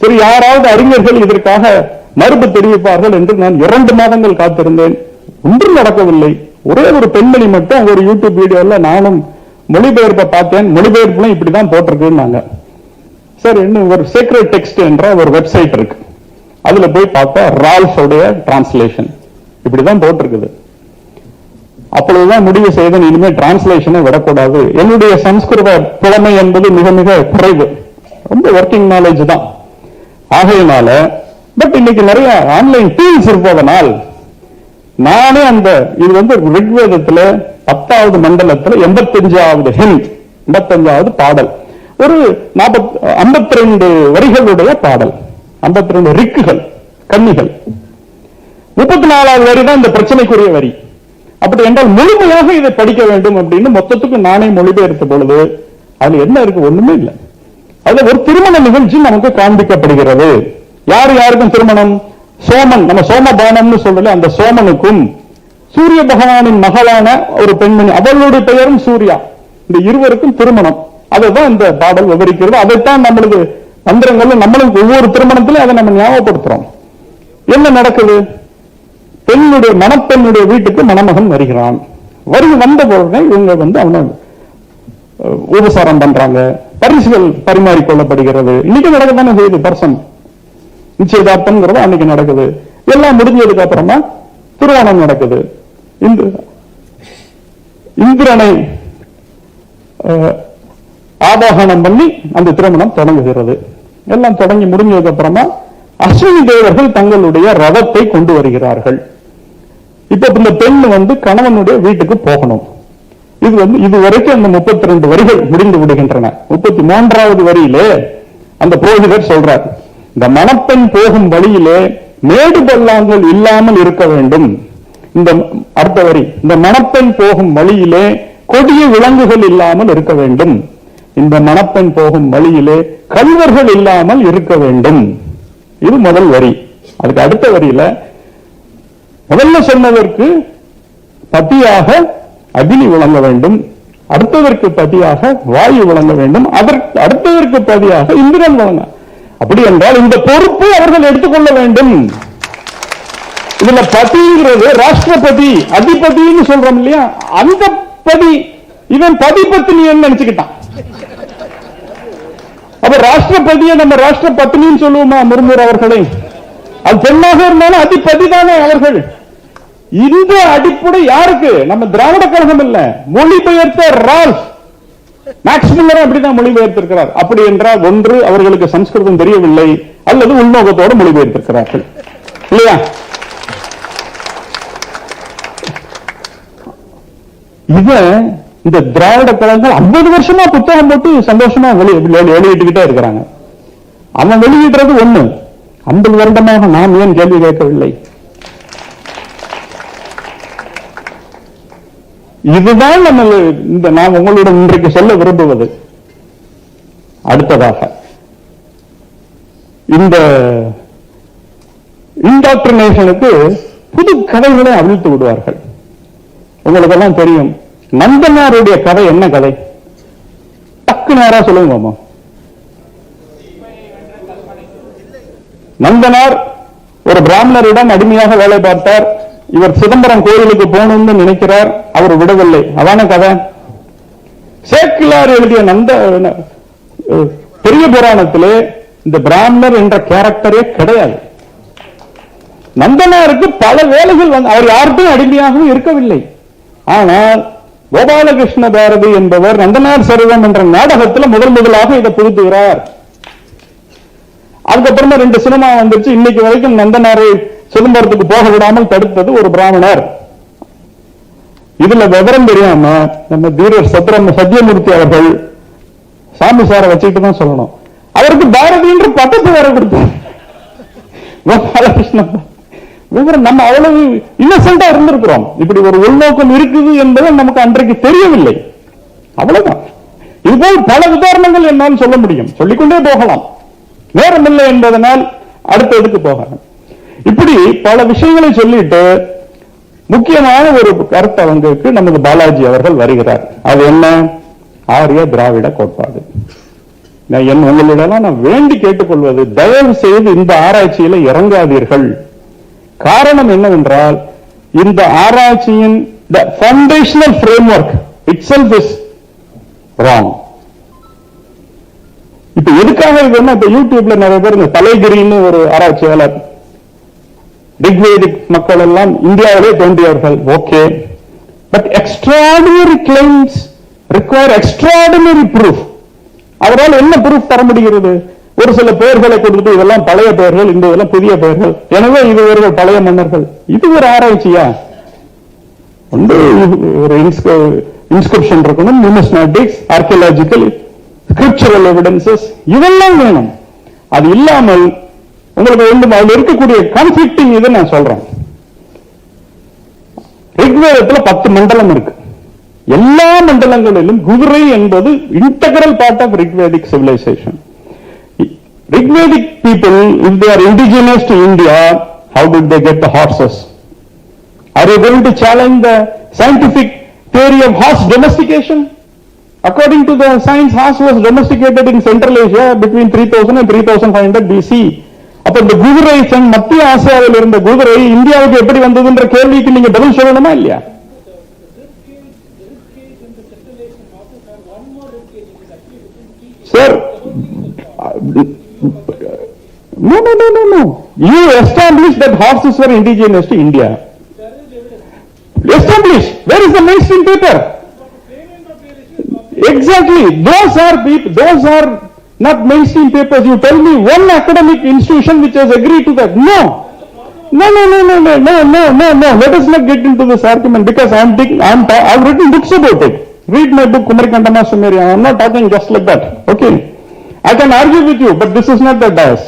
சரி, யாராவது அறிஞர்கள் இதற்காக மறுப்பு தெரிவிப்பார்கள் என்று நான் 2 மாதங்கள் காத்திருந்தேன். ஒன்றும் நடக்கவில்லை. ஒரே ஒரு பெண்மணி மட்டும் ஒரு யூடியூப் வீடியோல நானும் மொழிபெயர்ப்பை பார்த்தேன். மொழிபெயர்ப்புல இப்படிதான் போட்டிருக்குன்னாங்க. சரி, இன்னும் ஒரு சீக்ரெட் டெக்ஸ்ட் என்ற ஒரு வெப்சைட் இருக்கு, அதுல போய் பார்த்தா ரால்ஃப் உடைய டிரான்ஸ்லேஷன் இப்படிதான் போட்டிருக்குது. அப்பொழுதுதான் முடிவு செய்தேன், இனிமே டிரான்ஸ்லேஷனை விடக்கூடாது. என்னுடைய சம்ஸ்கிருத புலமை என்பது மிக மிக குறைவு, ரொம்ப ஒர்க்கிங் நாலேஜ் தான். ஆகையினால பட் இன்னைக்கு நிறைய ஆன்லைன் டூல்ஸ் இருப்பதனால் நானே அந்த இது ரிக்வேதத்துல 10வது மண்டலத்துல 85வது ஹிண்ட் 85வது பாடல், ஒரு 52 வரிகளுடைய பாடல், 52 ரிக்குகள், கன்னிகள். 34வது வரி தான் இந்த பிரச்சனைக்குரிய வரி. அப்படி என்றால் முழுமையாக இதை படிக்க வேண்டும் அப்படின்னு மொத்தத்துக்கு நானே மொழிபெயர்த்த பொழுது அதுல என்ன இருக்கு? ஒண்ணுமே இல்லை. அதுல ஒரு திருமண நிகழ்ச்சி நமக்கு காண்பிக்கப்படுகிறது. யார் யாருக்கும் திருமணம்? சோமன், நம்ம சோமபானம்னு சொல்லல, அந்த சோமனுக்கும் சூரிய பகவானின் மகளான ஒரு பெண்மணி, அவளுடைய பெயரும் சூர்யா, இந்த இருவருக்கும் திருமணம். அதைதான் இந்த பாடல் விவரிக்கிறது. அதைத்தான் நம்மளுக்கு மந்திரங்கள்ல நம்மளுக்கு ஒவ்வொரு திருமணத்திலும் அதை நம்ம ஞாபகப்படுத்துறோம். என்ன நடக்குது? பெண்ணுடைய மணப்பெண்ணுடைய வீட்டுக்கு மணமகன் வருகிறான். வந்த பொழுது இவங்க அவனை உபசாரம் பண்றாங்க, பரிசுகள் பரிமாறிக்கொள்ளப்படுகிறது. இன்னைக்கு நடக்கத்தானே செய்யுது. பர்சன் நிச்சயதார்த்தம்ங்கிறது அன்னைக்கு நடக்குது. எல்லாம் முடிஞ்சதுக்கு அப்புறமா திருமணம் நடக்குது. இந்திரனை ஆவாகனம் பண்ணி அந்த திருமணம் தொடங்குகிறது. எல்லாம் தொடங்கி முடிஞ்சதுக்கு அப்புறமா அஸ்வினி தேவர்கள் தங்களுடைய ரதத்தை கொண்டு வருகிறார்கள். இப்ப இந்த பெண் கணவனுடைய வீட்டுக்கு போகணும். இதுவரைக்கும் அந்த 32 வரிகள் முடிந்து விடுகின்றன. 33வது வரியிலே அந்த புரோகிதர் சொல்றார், இந்த மணப்பெண் போகும் வழியிலே மேடு பள்ளங்கள் இல்லாமல் இருக்க வேண்டும். இந்த அடுத்த வரி, இந்த மணப்பெண் போகும் வழியிலே கொடிய விலங்குகள் இல்லாமல் இருக்க வேண்டும். இந்த மணப்பெண் போகும் வழியிலே கல்வர்கள் இல்லாமல் இருக்க வேண்டும். இது முதல் வரி. அதுக்கு அடுத்த வரியில முதல்ல சொன்னதற்கு பதியாக அக்னி விளங்க வேண்டும், அடுத்ததற்கு பதியாக வாயு விளங்க வேண்டும், அதற்கு அடுத்ததற்கு பதியாக இந்திரன் விளங்க. அப்படி என்றால் இந்த பொறுப்பு அவர்கள் எடுத்துக்கொள்ள வேண்டும். இதுல பதிங்கிறது ராஷ்டிரபதி அதிபதினு சொல்றோம் இல்லையா, அந்த பதி இவன் பதிபத்தினி நினைச்சுக்கிட்டான். அப்ப ராஷ்டிரபதியை நம்ம ராஷ்டிர பத்னின்னு சொல்லுவோமா முர்மு அவர்களை? அது பெண்ணாக இருந்தாலும் அதிபதி தானே அவர்கள். இந்த அடிப்படை யாருக்கு? நம்ம திராவிட கழகம் இல்ல, மொழிபெயர்த்த ரால்ஃப் மேக்ஸ்மில்லர் அப்படிதான் மொழிபெயர்த்திருக்கிறார். அப்படி என்றால் ஒன்று அவர்களுக்கு சம்ஸ்கிருதம் தெரியவில்லை, அல்லது உள்நோக்கத்தோடு மொழிபெயர்த்திருக்கிறார்கள் இல்லையா? இந்த திராவிட கழகங்கள் 50 வருஷமா புத்தகம் போட்டு சந்தோஷமா வெளியிட்டுக்கிட்டே இருக்கிறாங்க. அவன் வெளியிடுறது ஒண்ணு, 50 வருடமாக நாம் ஏன் கேள்வி கேட்கவில்லை? இதுதான் நாம் உங்களுடன் இன்றைக்கு சொல்ல விரும்புவது. அடுத்ததாக இந்த இன்டாக்ட்ரினேஷனுக்கு புது கதைகளை அவிழ்த்து விடுவார்கள். உங்களுக்கு எல்லாம் தெரியும், நந்தனாருடைய கதை என்ன கதை? டக்கு நேரா சொல்லுங்க. நந்தனார் ஒரு பிராமணரிடம் அடிமையாக வேலை பார்த்தார். இவர் சிதம்பரம் கோயிலுக்கு போகணும்னு நினைக்கிறார், அவர் விடவில்லை. அதான கதை. சேக்கிலார் எழுதிய பெரிய புராணத்திலே இந்த பிராமணர் என்ற கேரக்டரே கிடையாது. நந்தனாருக்கு பல வேலைகள் அவர் யாருக்கும் அடிமையாகவும் இருக்கவில்லை. ஆனால் கோபாலகிருஷ்ண பாரதி என்பவர் நந்தனார் சரிதம் என்ற நாடகத்தில் முதலாக இதை புகுத்துகிறார். அதுக்கப்புறமா 2 சினிமா வந்துருச்சு. இன்னைக்கு வரைக்கும் நந்தனாரை சிதம்பரத்துக்கு போக விடாமல் தடுத்தது ஒரு பிராமணர். இதுல விவரம் தெரியாம நம்ம தீரர் சத்யமூர்த்தி அவர்கள் சாமி சாரை வச்சுக்கிட்டு தான் சொல்லணும், அவருக்கு பாரதி என்று பட்டத்தை வேற கொடுத்தார். கோபாலகிருஷ்ணன் விவரம் நம்ம அவ்வளவு இன்னசென்டா இருந்திருக்கிறோம். இப்படி ஒரு உள்நோக்கம் இருக்குது என்பது நமக்கு அன்றைக்கு தெரியவில்லை. அவ்வளவுதான். இதுபோல் பல உதாரணங்கள் என்னால் சொல்ல முடியும், சொல்லிக்கொண்டே போகலாம். நேரம் இல்லை என்பதனால் அடுத்த இதுக்கு போகலாம். இப்படி பல விஷயங்களை சொல்லிட்டு முக்கியமான ஒரு கருத்து அவங்களுக்கு நமது பாலாஜி அவர்கள் வருகிறார். அது என்ன? ஆரிய திராவிட கோட்பாடு. உங்களிடம் நான் வேண்டி கேட்டுக்கொள்வது, தயவு செய்து இந்த ஆராய்ச்சியில இறங்காதீர்கள். காரணம் என்னவென்றால், இந்த ஆராய்ச்சியின் foundational framework itself is wrong. இப்ப எதுக்காக இது? இப்ப யூடியூப்ல நிறைய பேர் இந்த தலைகிரின்னு ஒரு ஆராய்ச்சியாளர், ரிக்வேதிக் மக்கள் எல்லாம் இந்தியாவிலே தோன்றியவர்கள். Okay, but extraordinary claims require extraordinary proof. அவரால் என்ன ப்ரூஃப் தர முடிகிறது? ஒரு சில பெயர்களை கொடுத்து இதெல்லாம் பழைய பெயர்கள், இந்த இதெல்லாம் புதிய பெயர்கள், எனவே இது ஒரு பழைய மன்னர்கள். இது ஒரு ஆராய்ச்சியா? ஒரு இன்ஸ்கிரிப்ஷன் இருக்கணும், நியூமிஸ்மேட்டிக்ஸ், ஆர்கியாலஜிக்கல், ஸ்கிரிப்சுரல் எவிடன்சஸ், இதெல்லாம் வேணும். அது இல்லாமல் உங்களுக்கு வேண்டும் அதில் இருக்கக்கூடிய கான்ஃபிளிக்டிங் இதை நான் சொல்றேன். ரிக்வேதத்தில் 10 மண்டலம் இருக்கு. எல்லா மண்டலங்களிலும் குதிரை என்பது integral part of Rigvedic civilisation. Rigvedic people, if they are indigenous to India, how did they get the horses? Are you going to challenge the scientific theory of horse domestication? According to the science, horse was domesticated in Central Asia between 3000 and 3500 BC. அப்ப இந்த குதிரை மத்திய ஆசியாவில் இருந்த குதிரை இந்தியாவுக்கு எப்படி வந்ததுன்ற கேள்விக்கு நீங்க பதில் சொல்லணுமா இல்லையா? Sir, No. You established that horses were indigenous to India. Establish. Where is the mainstream paper? Exactly. Those are not mainstream papers. You tell me one academic institution which has agreed to that. No. Let us not get into this argument because I've written books about it. Read my book, Kumarikandama Sumerian. I'm not talking just like that. Okay. I can argue with you, but this is not the dais.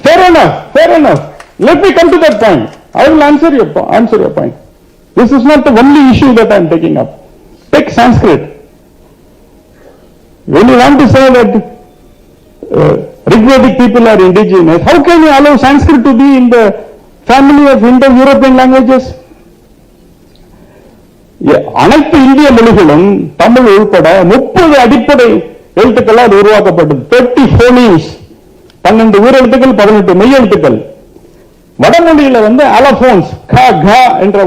Fair enough. Fair enough. Let me come to that point. I will answer your point. This is not the only issue that I am taking up. Take Sanskrit. When you want to say that Rigvedic people are indigenous, how can you allow Sanskrit to be in the family of Indo-European languages? அனைத்து இந்திய மொழிகளும் தமிழ் உள்பட 30 அடிப்படை எழுத்துக்களால் உருவாக்கப்பட்டது. 30 phonemes, 12 உயிரெழுத்துக்கள், 18 மெய் எழுத்துக்கள். வடமொழியில அலபோன்ஸ், க, க என்ற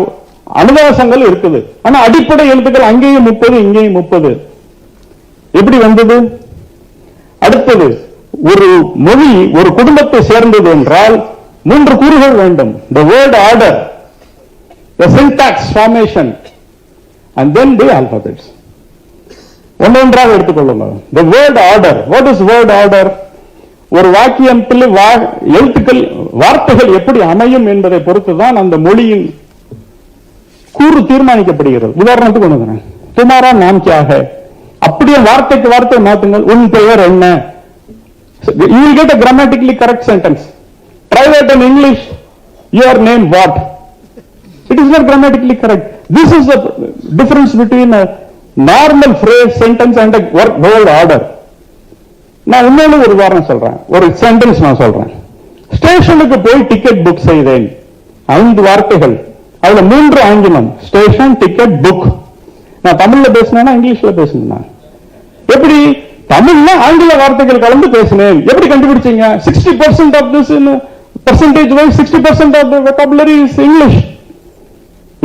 அனுதாசங்கள் இருக்குது. ஆனா அடிப்படை எழுத்துக்கள் அங்கேயும் 30, இங்கேயும் 30. எப்படி வந்தது? அடுத்தது, ஒரு மொழி ஒரு குடும்பத்தை சேர்ந்தது என்றால் 3 கூறுகள் வேண்டும். The word order, the syntax formation, and then the alphabets. ஒன்றொன்றாக எடுத்துக்கொள்ளுங்க. The word order. What is word order? ஒரு வாக்கியத்தில் எழுத்துக்கள், வார்த்தைகள் எப்படி அமையும் என்பதை பொறுத்துதான் அந்த மொழியின் கூறு தீர்மானிக்கப்படுகிறது. உதாரணத்துக்கு கொண்டு வரேன். துமாரா நாம் கியா ஹை, அப்படியே வார்த்தைக்கு வார்த்தை மாத்துங்கள். உன் பெயர் என்ன? You will get a grammatically correct sentence. Try that in English. Your name what? It is not grammatically correct. This is the difference between a normal phrase, sentence and a word order. நான் இன்னொரு ஒரு உதாரணம் சொல்றேன், ஒரு sentence நான் சொல்றேன். ஸ்டேஷனுக்கு போய் டிக்கெட் புக் செய்தேன். 5 வார்த்தைகள், அதுல 3 ஆங்கிலம். Station, ticket, book. நான் தமிழ்ல பேசினேன்னா இங்கிலீஷ்ல பேசினேன். எப்படி? தமிழ்ல ஆங்கில வார்த்தைகள் கலந்து பேசினேன். எப்படி கண்டுபிடிச்சீங்க? 60% of this in percentage wise 60% of the vocabulary is English.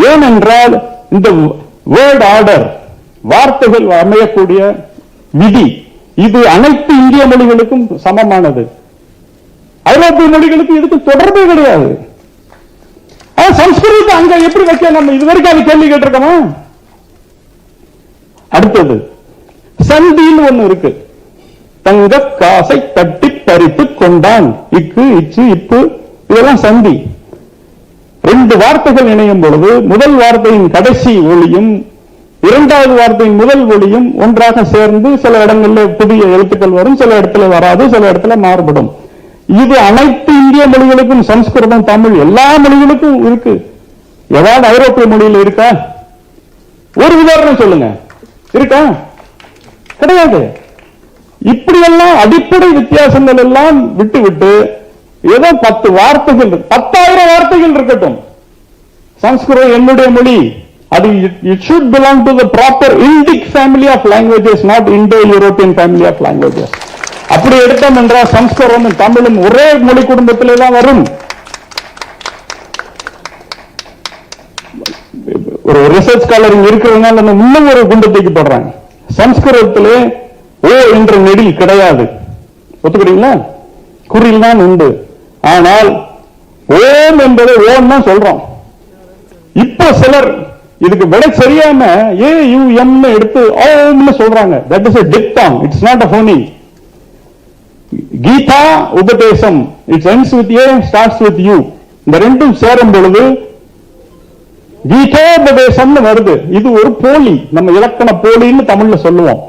ஏனென்றால் இந்த வேர்ட் ஆர்டர், வார்த்தைகள் அமையக்கூடிய விதி, இது அனைத்து இந்திய மொழிகளுக்கும் சமமானது. ஐரோப்பிய மொழிகளுக்கு இதுக்கு தொடர்பே கிடையாது. சம்ஸ்கிருதத்தை அங்க எப்படி வைக்க நம்ம இதுவரைக்கும் அது கேள்வி கேட்டிருக்கோமா? அடுத்தது சந்தின்னு ஒண்ணு இருக்கு. தங்க காசை தட்டி பறித்து கொண்டான். இக்கு, இச்சு, இப்பு, இதெல்லாம் சந்தி. 2 வார்த்தைகள் இணையும் பொழுது முதல் வார்த்தையின் கடைசி ஒலியும் இரண்டாவது வார்த்தையின் முதல் ஒலியும் ஒன்றாக சேர்ந்து சில இடங்களில் புதிய எழுத்துக்கள் வரும், சில இடத்துல வராது, சில இடத்துல மாறுபடும். இது அனைத்து இந்திய மொழிகளுக்கும், சம்ஸ்கிருதம், தமிழ் எல்லா மொழிகளுக்கும் இருக்கு. ஏதாவது ஐரோப்பிய மொழியில் இருக்கா? ஒரு உதாரணம் சொல்லுங்க. இருக்கா? கிடையாது. இப்படியெல்லாம் அடிப்படை வித்தியாசங்கள் எல்லாம் விட்டு விட்டு ஏதோ 10 வார்த்தைகள், 10,000 வார்த்தைகள் இருக்கட்டும். சம்ஸ்கிருதம் என்னுடைய மொழி, அது it should belong to the proper Indic family of languages, not Indo-European family of languages. அப்படி எடுத்தோம் என்றால் சம்ஸ்கிருதமும் தமிழும் ஒரே மொழி குடும்பத்திலே தான் வரும். ஒரு ரிசர்ச் ஸ்காலர் இருக்கிறதுனால இன்னும் ஒரு குண்டத்துக்கு போடுறாங்க. சம்ஸ்கிருதத்திலே ஓ என்ற நெடில் கிடையாது. ஒத்துக்கிறீங்களா? குறில் தான் உண்டு. ஆனால் ஓம் என்பதை ஓம் தான் சொல்றோம். இப்ப சிலர் இதுக்கு விட சரியாம AUM எடுத்து ஓம்னு சொல்றாங்க. That is a diphthong. It's not a phoneme. Geetha உபதேசம், it ends with A, starts with U. இந்த ரெண்டும் சேரும் பொழுது கீதோபதேசம்னு வருது. இது ஒரு போலி, நம்ம இலக்கண போலின்னு தமிழ்ல சொல்லுவோம்.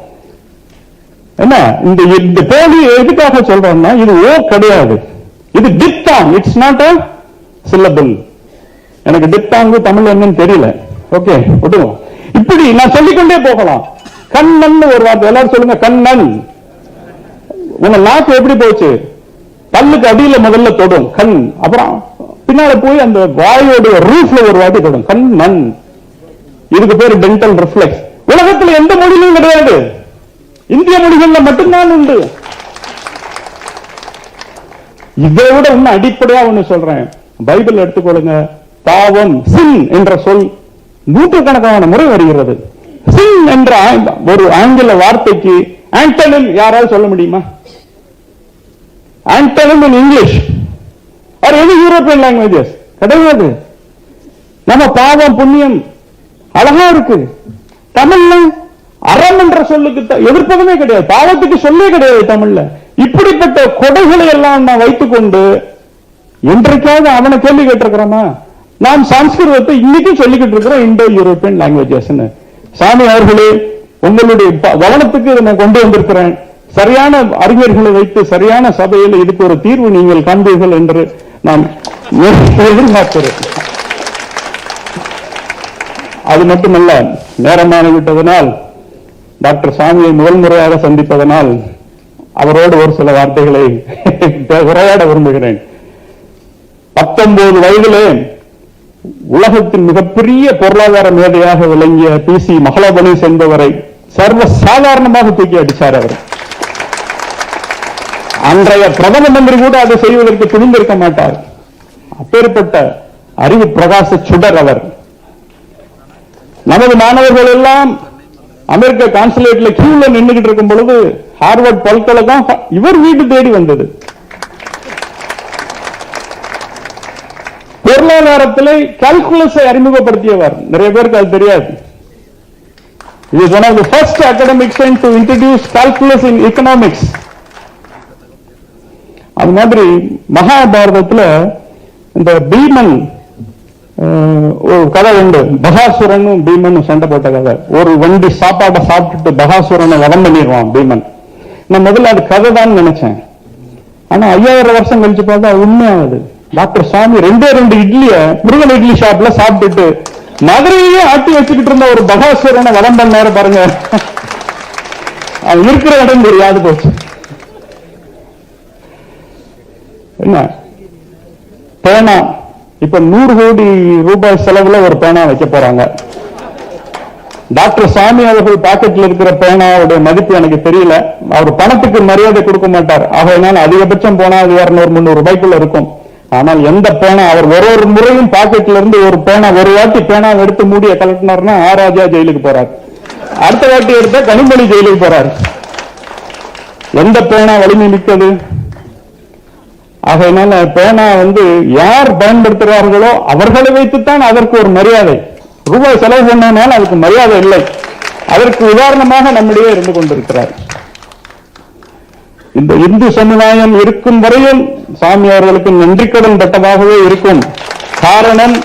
என்ன இந்த போலி எதுக்காக சொல்றோம்னா, இது ஓ கிடையாது, இது diphthong. It's not a syllable. எனக்கு டிப்தாங்கு தமிழ் என்னன்னு தெரியல. ஓகே, விடுவோம். இப்படி நான் சொல்லிக்கொண்டே போகலாம். கண்ணன் ஒரு வார்த்தை, எல்லாரும் சொல்லுங்க கண்ணன். உங்க நாக்கு எப்படி போச்சு? பல்லுக்கு அடியில முதல்ல தொடும் கண், அப்புறம் பின்னால போய் அந்த வாயோடைய ரூஃப்ல ஒரு வாட்டி தொடும் கண்ணன். இதுக்கு பேரு டென்டல் ரிஃப்ளெக்ஸ். உலகத்துல எந்த மொழியிலும் கிடையாது, இந்திய மொழிகள்ல மட்டும்தான் உண்டு. இதை விட இன்னும் அடிப்படையா ஒண்ணு சொல்றேன். பைபிள் எடுத்துக்கொள்ளுங்க. பாவம், சின் என்ற சொல் நூற்றுக்கணக்கான முறை வருகிறது. சின் என்ற ஒரு ஆங்கில வார்த்தைக்கு ஆண்டனிம் யாராவது சொல்ல முடியுமா? Antonym in English or any European languages கிடையாது. நம்ம பாவம், புண்ணியம் அழகா இருக்கு. தமிழ்ல அறம் என்ற சொல்லுக்கு எதிர்ப்பதுமே கிடையாது, பாவத்துக்கு சொல்லே கிடையாது தமிழ்ல. இப்படிப்பட்ட கொடைகளை எல்லாம் நான் வைத்துக் கொண்டு என்றைக்காவது அவனை கேள்வி கேட்டிருக்கிறோமா? நாம் சம்ஸ்கிருதத்தை இன்னைக்கும் சொல்லிக்கிட்டு இருக்கிறோம் இந்தோ யூரோப்பியன் லாங்குவேஜஸ். சாமி அவர்களே, உங்களுடைய கவனத்துக்கு இதை நான் கொண்டு வந்திருக்கிறேன். சரியான அறிஞர்களை வைத்து சரியான சபையில் இதுக்கு ஒரு தீர்வு நீங்கள் காண்பீர்கள் என்று நான் எதிர்பார்க்கிறேன். அது மட்டுமல்ல, நேரமான விட்டதனால் டாக்டர் சாமியை முதல் முறையாக சந்திப்பதனால் அவரோடு ஒரு சில வார்த்தைகளை உரையாட விரும்புகிறேன். 19 வயதிலே உலகத்தின் மிகப்பெரிய பொருளாதார மேதையாக விளங்கிய PC மகளபனீஸ் என்பவரை சர்வ சாதாரணமாக தூக்கி அடிச்சார். அவர் அன்றைய பிரதம மந்திரி கூட அதை செய்வதற்கு துணிந்திருக்க மாட்டார். அப்பேற்பட்ட அறிவு பிரகாச சுடர் அவர். நமது மாணவர்கள் எல்லாம் அமெரிக்க கான்சுலேட்ல கியூல நின்றுகிட்டு இருக்கும் பொழுது ஹார்வர்ட் பல்கலைக்கழகம் இவர் வீட்டு தேடி வந்தது. பொருளாதாரத்திலே கால்குலஸை அறிமுகப்படுத்தியவர். நிறைய பேருக்கு அது தெரியாது. He is one of the first academics to introduce calculus in economics. அது மாதிரி மகாபாரதத்தில் இந்த பீமன் ஒரு கதை உண்டு. பகாசுரனும் பீமனும் சண்டை போட்ட கதை. ஒரு வண்டி சாப்பாட்டை சாப்பிட்டுட்டு பகாசுரனை வதம் பண்ணிடுவான் பீமன். நான் முதல்ல அது கதை தான் நினைச்சேன். ஆனா 5000 வருஷம் கழிச்சு பார்த்தா உண்மையானது. டாக்டர் சாமி 2 இட்லிய முருகன் இட்லி ஷாப்ல சாப்பிட்டுட்டு மதுரையே ஆட்டி வச்சுக்கிட்டு இருந்த ஒரு பகாசுரனை வதம் பண்ணாரு பாருங்க. அது இருக்கிற இடம் தெரியாது போச்சு. என்ன பேனா இப்ப 100 கோடி ரூபாய் செலவுல ஒரு பேனா வைக்க போறாங்க. டாக்டர் சாமி அவர்கள் பாக்கெட்ல இருக்கிற பேனாவுடைய மதிப்பு எனக்கு தெரியல. அவர் பணத்துக்கு மரியாதை கொடுக்க மாட்டார். ஆகையினால் அதிகபட்சம் போனா அது 200-300 ரூபாய்க்குள்ள இருக்கும். ஆனால் எந்த பேனா அவர் ஒரு முறையும் பாக்கெட்ல இருந்து ஒரு பேனா ஒரு வாட்டி பேனா எடுத்து மூடிய கலட்டினார்னா ஆராஜா ஜெயிலுக்கு போறார். அடுத்த வாட்டி எடுத்த கனிமொழி ஜெயிலுக்கு போறார். எந்த பேனா வலிமை மிக்கது? ஆகையினால பேனா யார் பயன்படுத்துகிறார்களோ அவர்களை வைத்துத்தான் அதற்கு ஒரு மரியாதை. ரூபாய் செலவு பண்ணால் அதுக்கு மரியாதை இல்லை. அதற்கு உதாரணமாக நம்மிடையே இருந்து கொண்டிருக்கிறார். இந்த இந்து சமுதாயம் இருக்கும் வரையும் சாமி அவர்களுக்கு நன்றிக்கடன் பட்டதாகவே இருக்கும். காரணம்,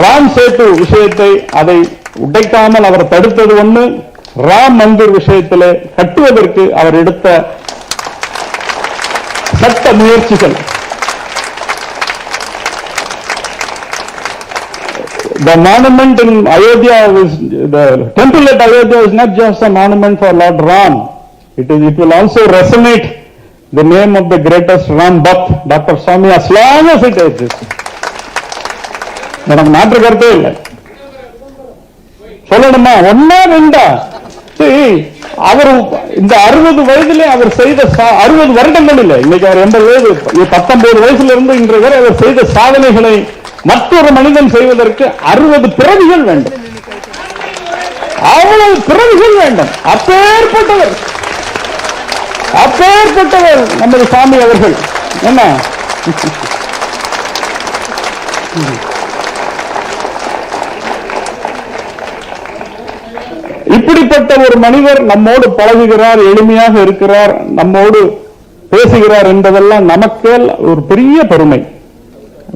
ராம் சேது விஷயத்தை அதை உடைக்காமல் அவர் தடுத்தது ஒண்ணு. ராம் மந்திர் விஷயத்திலே கட்டுவதற்கு அவர் எடுத்த சட்ட முயற்சிகள். The monument in Ayodhya the temple at Ayodhya is not just a monument for Lord Ram. It will also resonate the name of the greatest Ram Bhakt, Dr. Swamy, as long as it exists. எனக்கு மாற்று கருத்தே இல்லை. சொல்லணுமா? ஒன்னா ரெண்டா? அவர் இந்த 60 வயதிலே அவர் செய்த 60 வருடங்கள் இல்லை, இன்னைக்கு அவர் 80 வயது, 19 வயசுல இருந்து இன்று வரை அவர் செய்த சாதனைகளை மற்றொரு மனிதன் செய்வதற்கு 60 பிறவிகள் வேண்டும். அவ்வளவு பிறவிகள் வேண்டும். அப்பேற்பட்டவர் நமது சாமி அவர்கள். என்ன இப்படிப்பட்ட ஒரு மனிதர் நம்மோடு பழகுகிறார், எளிமையாக இருக்கிறார், நம்மோடு பேசுகிறார் என்பதெல்லாம் நமக்கு ஒரு பெரிய பெருமை.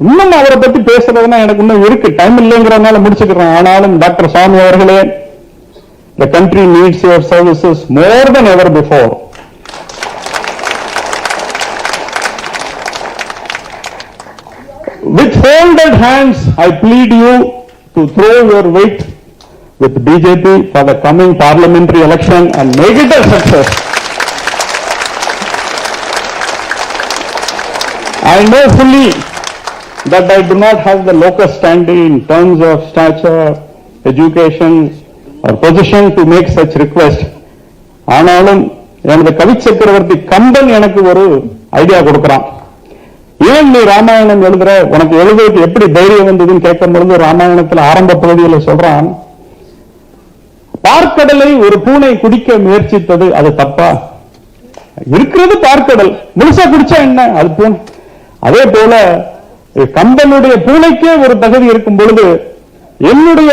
இன்னும் அவரை பத்தி பேசுறதுன்னா எனக்கு இன்னும் இருக்கு, டைம் இல்லைங்கிறதுனால முடிச்சுக்கிறேன். ஆனாலும் டாக்டர் சாமி அவர்களே, the country needs your services more than ever before. With folded hands, I plead you to throw your weight with BJP for the coming parliamentary election and make it a success. I know fully that I do not have the locus standi in terms of stature, education or position to make such request. ஆனாலும் எனது கவி சக்கரவர்த்தி கம்பன் எனக்கு ஒரு idea கொடுக்கிறான். ஏன் நீ ராமாயணம் எழுதுற, உனக்கு எழுதுறதுக்கு எப்படி தைரியம் வந்ததுன்னு கேட்கும் பொழுது ராமாயணத்தில் ஆரம்ப பகுதியில் சொல்றான், பார்க்கடலை ஒரு பூனை குடிக்க முயற்சித்தது அது தப்பா? இருக்கிறது பார்க்கடல், முழுசா குடிச்சா என்ன, அது பூனை. அதே போல கம்பனுடைய பூனைக்கே ஒரு தகுதி இருக்கும் பொழுது என்னுடைய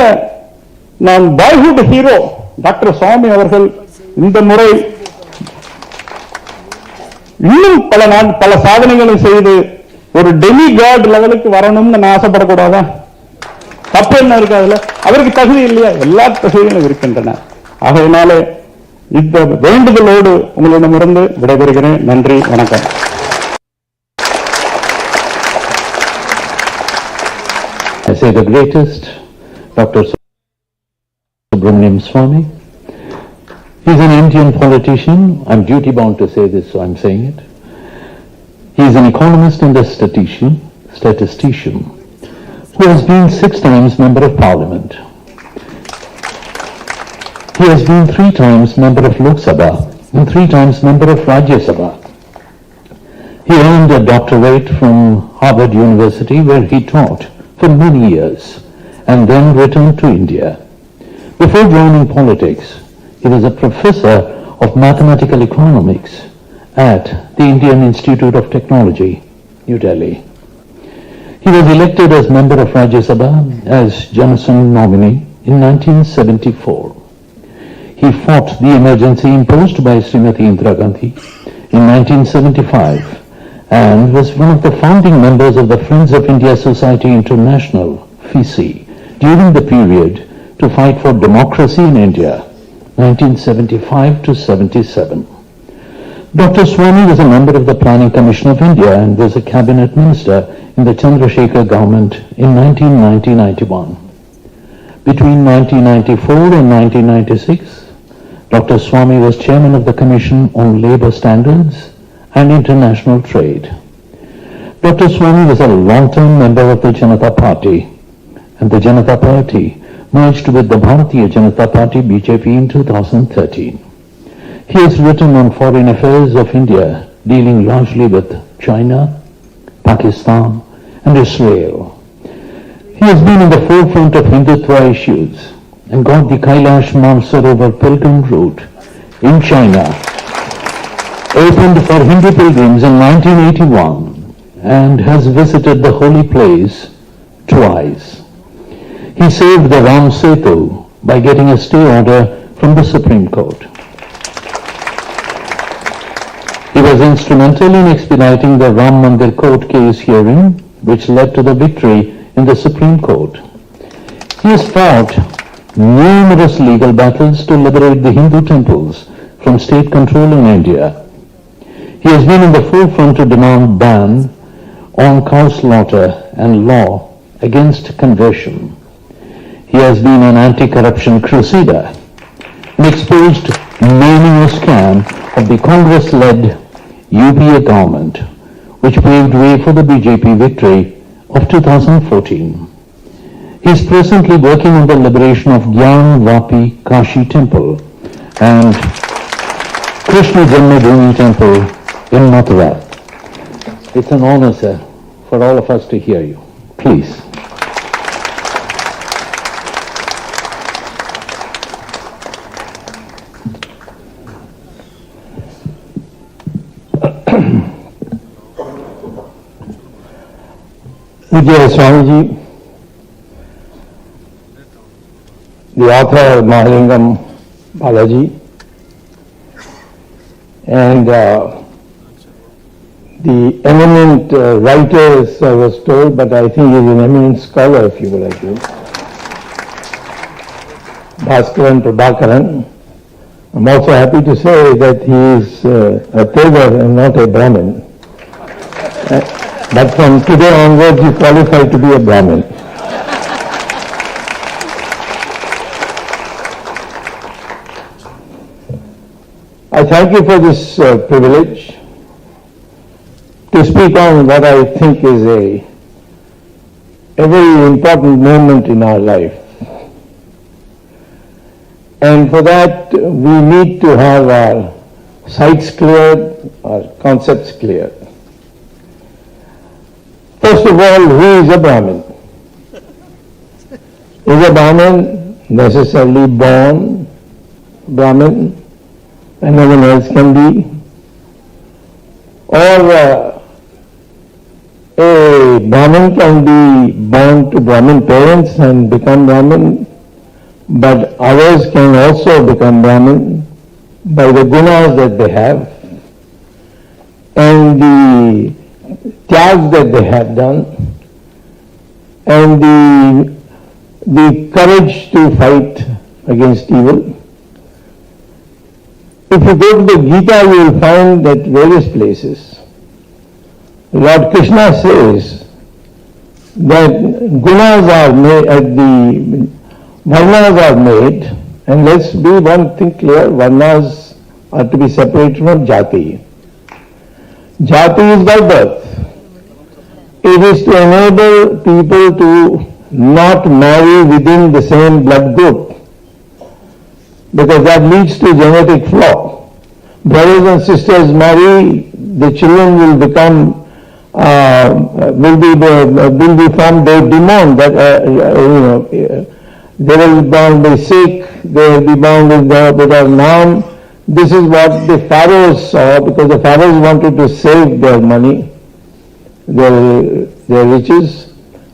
நான் பாய்ஹுட் ஹீரோ டாக்டர் சுவாமி அவர்கள் இந்த முறை இன்னும் பல சாதனைகளை செய்து ஒரு டெமி காட் லெவலுக்கு வரணும்னு நான் ஆசைப்படக்கூடாதா? தப்பு என்ன இருக்கு அதுல? அவருக்கு தகுதி இல்லையா? எல்லா தகுதிகளும் இருக்கின்றன. ஆகையினால இந்த வேண்டுதலோடு உங்களிடமிருந்து விடைபெறுகிறேன். நன்றி, வணக்கம். I say the greatest, Dr. Subramanian Swamy. He's an Indian politician. I'm duty bound to say this, so I'm saying it. He's an economist and a statistician who has been 6 times Member of Parliament. He has been 3 times Member of Lok Sabha and 3 times Member of Rajya Sabha. He earned a doctorate from Harvard University, where he taught for many years and then returned to India. Before joining politics, he was a professor of mathematical economics at the Indian Institute of Technology, New Delhi. He was elected as member of Rajya Sabha as Janasangh nominee in 1974. He fought the emergency imposed by Srimati Indira Gandhi in 1975 and was one of the founding members of the Friends of India Society International, FISI, during the period to fight for democracy in India, 1975 to 77. Dr. Swamy was a member of the Planning Commission of India and was a cabinet minister in the Chandrasekhar government in 1990-91. Between 1994 and 1996, Dr. Swamy was chairman of the Commission on Labour Standards and International Trade. Dr. Swamy was a long-term member of the Janata Party, and the Janata Party merged with the Bharatiya Janata Party BJP in 2013. He has written on foreign affairs of India, dealing largely with China, Pakistan and Israel. He has been in the forefront of Hindutva issues and got the Kailash Mansarovar pilgrim route in China opened for Hindu pilgrims in 1981 and has visited the holy place twice. He saved the Ram Setu by getting a stay order from the Supreme Court. He was instrumental in expediting the Ram Mandir court case hearing, which led to the victory in the Supreme Court. He has fought numerous legal battles to liberate the Hindu temples from state control in India. He has been in the forefront to demand ban on cow slaughter and law against conversion. He has been an anti-corruption crusader and exposed many a scam of the Congress-led UPA government, which paved way for the BJP victory of 2014. He is presently working on the liberation of Gyan Vapi Kashi Temple and Krishna Janmabhoomi Temple in Mathura. It's an honor, sir, for all of us to hear you. Please. Vijay Swamiji, the author of Mahalingam Balaji, and the eminent writer, I was told, but I think he's an eminent scholar, if you will agree, Bhaskaran Prabhakaran. I'm also happy to say that he is a Tevar and not a Brahmin. But from today onwards, you qualify to be a Brahmin. I thank you for this privilege to speak on what I think is a very important moment in our life. And for that, we need to have our sights cleared, our concepts clear. First of all, who is a Brahmin? Is a Brahmin necessarily born Brahmin and no one else can be? Or a Brahmin can be born to Brahmin parents and become Brahmin, but others can also become Brahmin by the gunas that they have and the tyags that they have done and the the courage to fight against evil. If you go to the Gita, you will find that various places, Lord Krishna says that gunas are made, the varnas are made, and let's be one thing clear, varnas are to be separated from jati. Jati is by birth. It is to enable people to not marry within the same blood group, because that leads to genetic flaw. Brothers and sisters marry, the children will become, will be formed, they demand that, they will be born with Sikh, they will be born with a Nam. This is what the pharaohs saw, because the pharaohs wanted to save their money, their riches.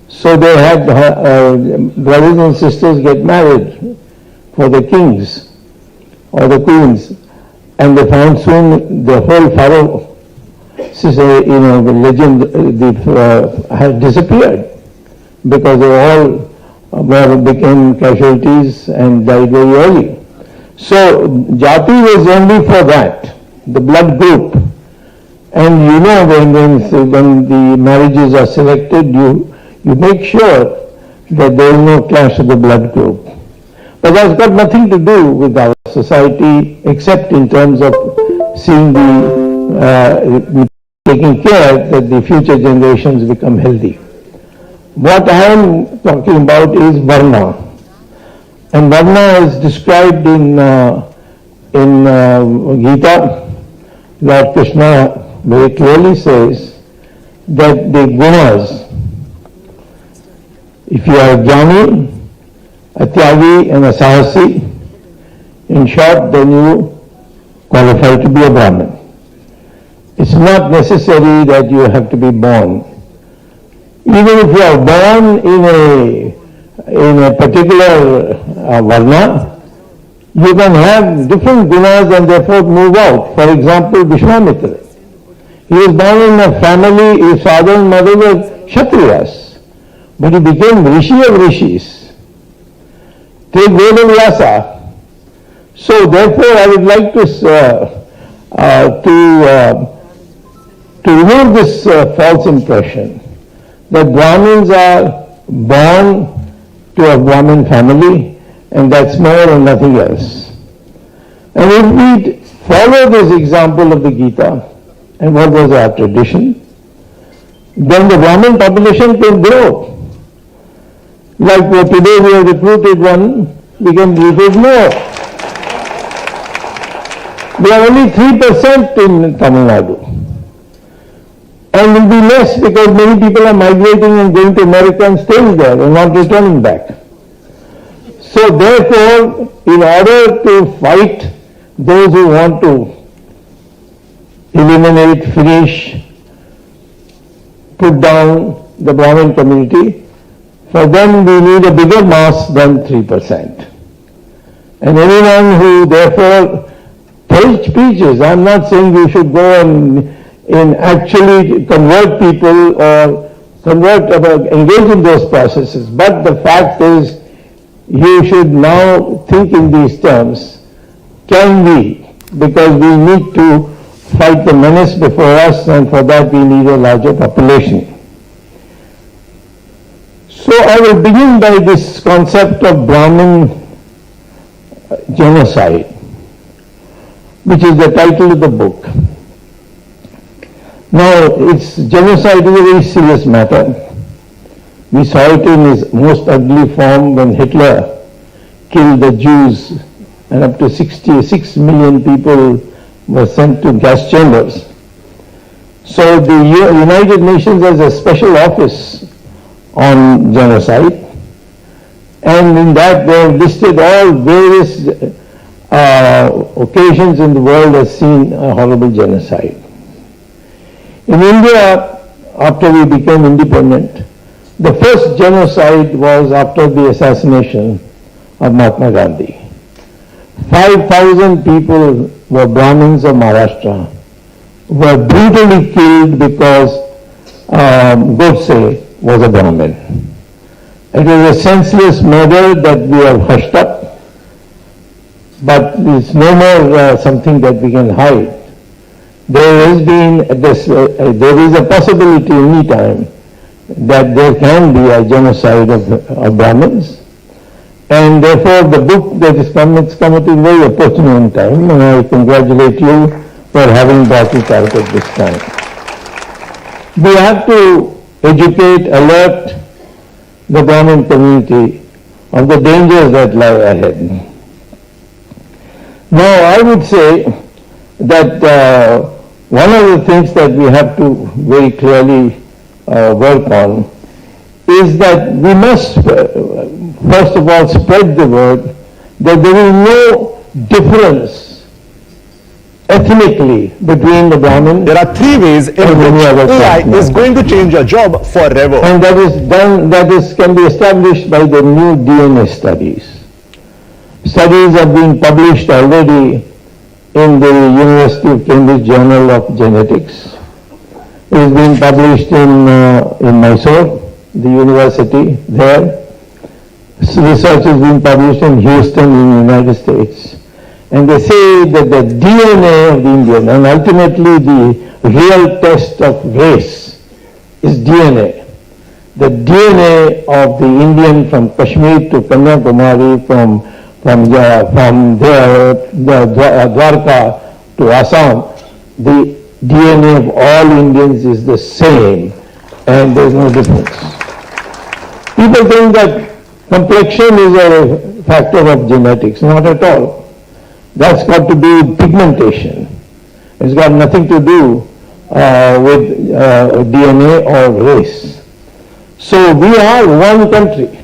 So they had brothers and sisters get married for the kings or the queens, and they found soon the whole pharaoh, the legend had disappeared, because they all became casualties and died very early. So jati was only for that, the blood group. And you know, when the marriages are selected, you make sure that there is no clash of the blood group. But that's got nothing to do with our society, except in terms of seeing taking care that the future generations become healthy. What I am talking about is varna. And varna is described in Gita. Lord Krishna very clearly says that the gunas, if you are a jnani, a tyagi and a sahasi, in short, then you qualify to be a Brahmin. It's not necessary that you have to be born. Even if you are born in a particular varna, you can have different gunas and therefore move out. For example, Vishwamitra. He was born in a family, his father and mother were Kshatriyas, but he became Rishi of Rishis. Take Vedavyasa. So therefore I would like to remove this false impression that Brahmins are born to a Brahmin family, and that's more and nothing else. And if we follow this example of the Gita, and what was our tradition, then the Brahmin population can grow. Like today we have recruited one, we can recruit more. We are only 3% in Tamil Nadu. And will be less because many people are migrating and going to America and staying there and not returning back. So therefore, in order to fight those who want to eliminate, finish, put down the Brahmin community, for them we need a bigger mass than 3%. And anyone who therefore preaches, I'm not saying you should go and actually convert people or engage in those processes, but the fact is you should now think in these terms, can we, because we need to fight the menace before us, and for that we need a larger population. So I will begin by this concept of Brahmin genocide, which is the title of the book. Now, genocide is a very serious matter. We saw it in its most ugly form when Hitler killed the Jews, and up to 66 million people were sent to gas chambers. So the United Nations has a special office on genocide, and in that they have listed all various occasions in the world has seen a horrible genocide. In India, after we became independent, the first genocide was after the assassination of Mahatma Gandhi. 5,000 people were Brahmins of Maharashtra, were brutally killed because Godse was a Brahmin. It was a senseless murder that we have hushed up, but it's no more something that we can hide. There has been there is a possibility any time that there can be a genocide of Brahmins, and therefore the book that is come, it's come at a very opportune time, and I congratulate you for having brought it out at this time. We have to educate, alert the Brahmin community of the dangers that lie ahead. Now, I would say that one of the things that we have to very clearly work on is that we must, first of all, spread the word that there is no difference ethnically between the Brahmin. There are three ways in which AI is going to change your job forever. And that is done, can be established by the new DNA studies. Studies are being published already in the University of Cambridge Journal of Genetics. It is being published in Mysore, the university there. Research is being published in Houston in the United States. And they say that the DNA of the Indian, and ultimately the real test of race is DNA. The DNA of the Indian from Kashmir to Kanyakumari, from there, Dwarka to Assam, the DNA of all Indians is the same, and there is no difference. People think that complexion is a factor of genetics. Not at all. That's got to do with pigmentation. It's got nothing to do with DNA or race. So we are one country,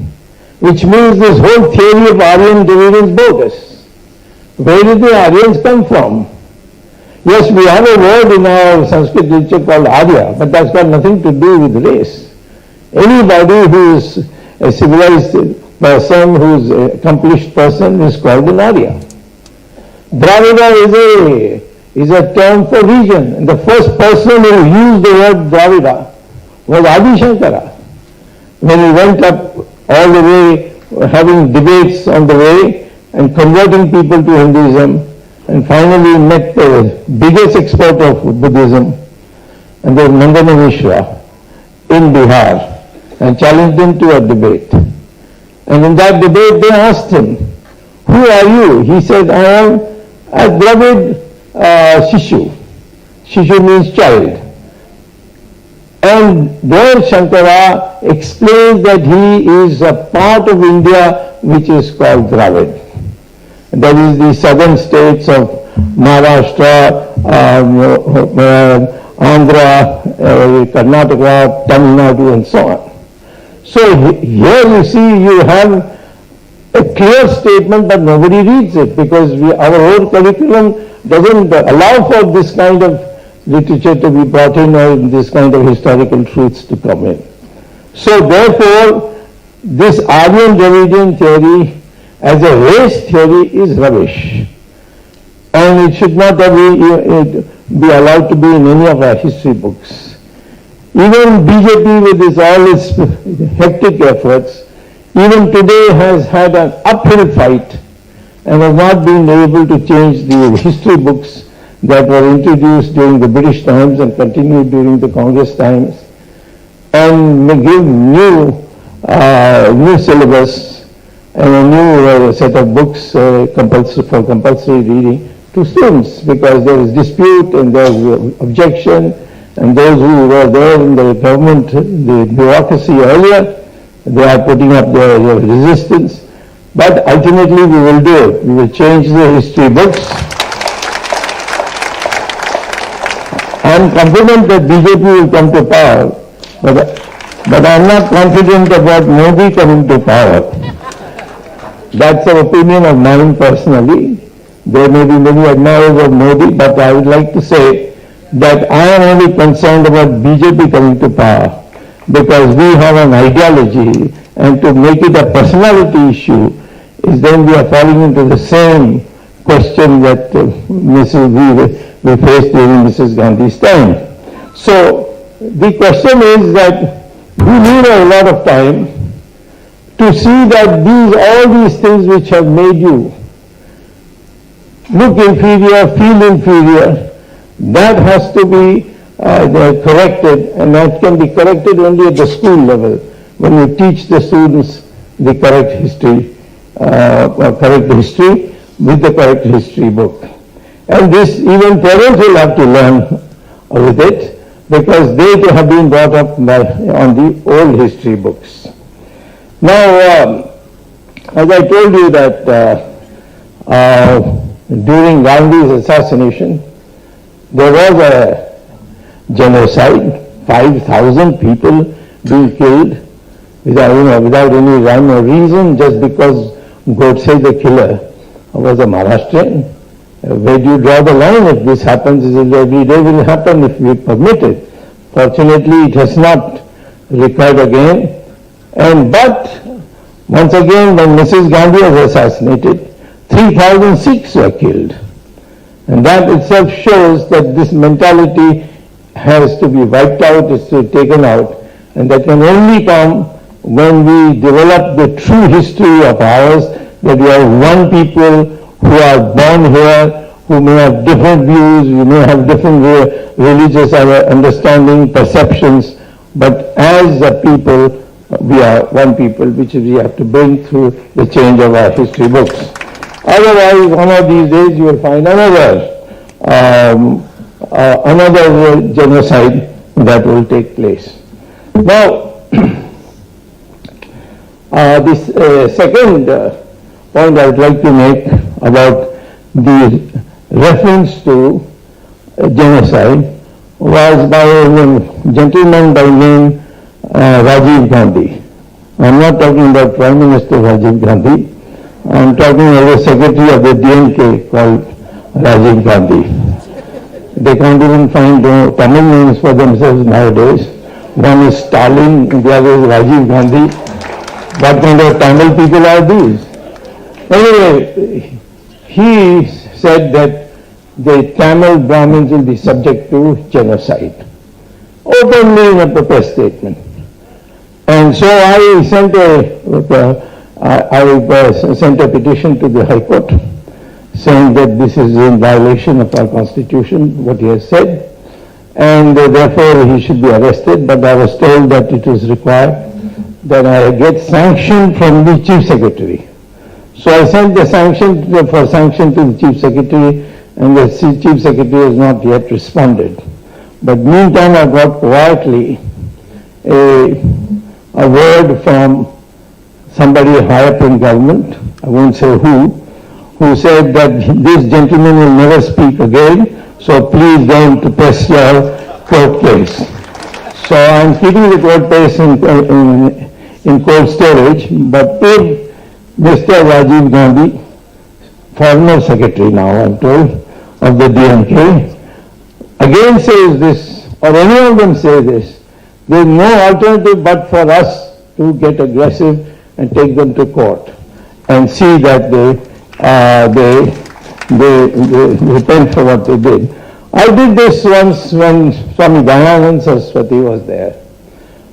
which means this whole theory of Aryan division is bogus. Where did the Aryans come from? Yes, we have a word in our Sanskrit literature called Arya, but that's got nothing to do with race. Anybody who is a civilized person, who is an accomplished person, is called an Arya. Dravida is a term for region. And the first person who used the word Dravida was Adi Shankara. When he went up all the way, having debates on the way and converting people to Hinduism, and finally met the biggest expert of Buddhism, and the Nandana Mishra in Bihar, and challenged him to a debate. And in that debate they asked him, "Who are you?" He said, "I am a Dravid Shishu." Shishu means child. And there Shankara explains that he is a part of India which is called Dravid. That is the southern states of Maharashtra, Andhra, Karnataka, Tamil Nadu, and so on. So here you see you have a clear statement, but nobody reads it because our whole curriculum doesn't allow for this kind of literature to be brought in or this kind of historical truths to come in. So therefore, this Aryan Dravidian theory as a race theory is rubbish. And it should not be allowed to be in any of our history books. Even BJP with all its hectic efforts, even today has had an uphill fight and has not been able to change the history books that were introduced during the British times and continued during the Congress times, and give new syllabus and a new set of books for compulsory reading to students, because there is dispute and there is objection, and those who were there in the government, the bureaucracy earlier, they are putting up their resistance. But ultimately we will do it. We will change the history books. I am confident that BJP will come to power, but I am not confident about Modi coming to power. That's an opinion of mine personally. There may be many admirers of Modi, but I would like to say that I am only concerned about BJP coming to power, because we have an ideology, and to make it a personality issue is then we are falling into the same question that we faced during Mrs. Gandhi's time. So the question is that we need a lot of time to see that all these things which have made you look inferior, feel inferior, that has to be corrected, and that can be corrected only at the school level when you teach the students the correct history with the correct history book. And this even parents will have to learn with it, because they too have been brought up on the old history books. Now, as I told you that during Gandhi's assassination, there was a genocide, 5,000 people being killed without any rhyme or reason, just because Godse the killer was a Maharashtrian. Where do you draw the line? If this happens, every day will happen if we permit it. Fortunately, it has not recurred again. But once again, when Mrs. Gandhi was assassinated, 3,006 were killed. And that itself shows that this mentality has to be wiped out, is to be taken out. And that can only come when we develop the true history of ours, that we are one people who are born here, who may have different views, we may have different religious understanding, perceptions, but as a people, we are one people, which we have to bring through the change of our history books. Otherwise, one of these days you will find another genocide that will take place. Now, this second point I would like to make about the reference to genocide was by a gentleman by name Rajiv Gandhi. I am not talking about Prime Minister Rajiv Gandhi. I am talking about the secretary of the DNK called Rajiv Gandhi. They can't even find Tamil names for themselves nowadays. One is Stalin, the other is Rajiv Gandhi. What kind of Tamil people are these? Anyway, he said that the Tamil Brahmins will be subject to genocide, openly in a protest statement. And so I sent a petition to the High Court saying that this is in violation of our constitution, what he has said, and therefore he should be arrested. But I was told that it is required that I get sanction from the Chief Secretary. So I sent the sanction to the Chief Secretary, and the Chief Secretary has not yet responded. But meantime, I got quietly a word from somebody high up in government, I won't say who said that this gentleman will never speak again, so please don't press your court case. So I'm keeping the court case in cold storage, but if Mr. Rajiv Gandhi, former secretary now I'm told, of the DNK, again says this, or any of them say this, there is no alternative but for us to get aggressive and take them to court and see that they repent for what they did. I did this once when Swamy Dayanand Saraswati was there.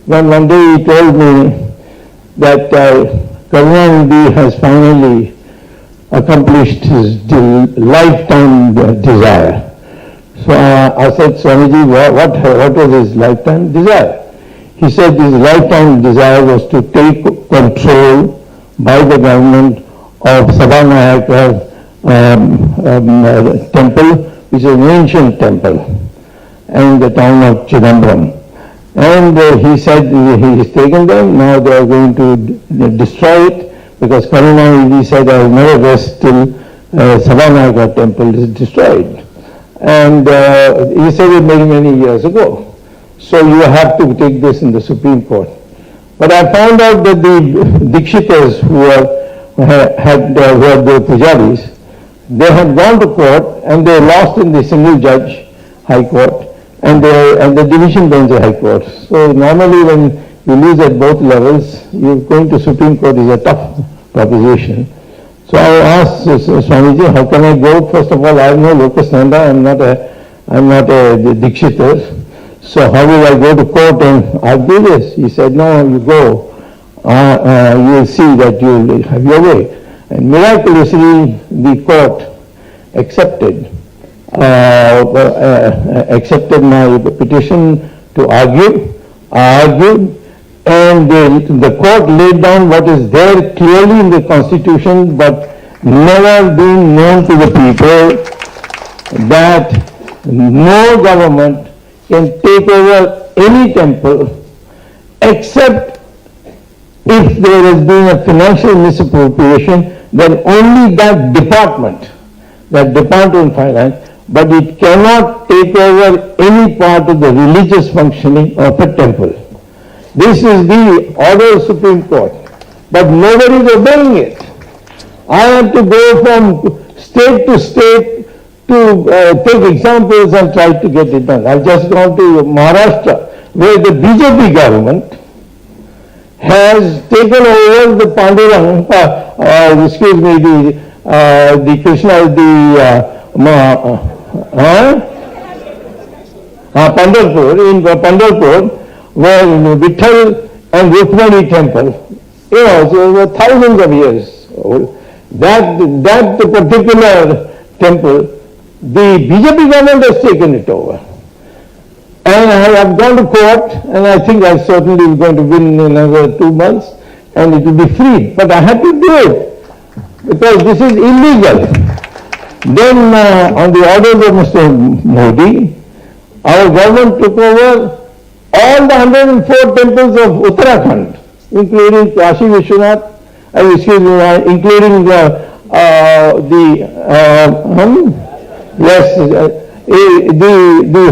When one day he told me that Karunanidhi has finally accomplished his lifetime desire. So I said, Swamiji, what was his lifetime desire? He said his lifetime desire was to take control by the government of Subramanian temple, which is an ancient temple, in the town of Chidambaram. And he said he has taken them, now they are going to destroy it, because Karunanidhi said, I will never rest till Subramanian temple is destroyed. And he said it many, many years ago. So you have to take this in the Supreme Court. But I found out that the Dikshitas who were the pujaris, they had gone to court and they lost in the single judge High Court and the division bench High Court. So normally when you lose at both levels, going to Supreme Court is a tough proposition. So I asked Swamiji, how can I go? First of all, I have no locus standi, I'm not a Dikshitar. So how will I go to court and argue this? He said, no, you go you'll see that you'll have your way. And miraculously, the court accepted my petition to argue. I argued, and the court laid down what is there clearly in the Constitution, but never been known to the people, that no government can take over any temple except if there has been a financial misappropriation, then only that department of finance, but it cannot take over any part of the religious functioning of a temple. This is the order of Supreme Court, but nobody is obeying it. I have to go from state to state to take examples and try to get it done. I've just gone to Maharashtra, where the BJP government has taken over the Pandurang, the Krishna, Pandharpur, in Pandharpur, where Vitthal and Rukmani temple, so thousands of years old, that particular temple, the BJP government has taken it over. And I have gone to court, and I think I certainly am going to win in another 2 months, and it will be free. But I have to do it, because this is illegal. Then, on the orders of Mr. Modi, our government took over all the 104 temples of Uttarakhand, including Kashi Vishwanath, including the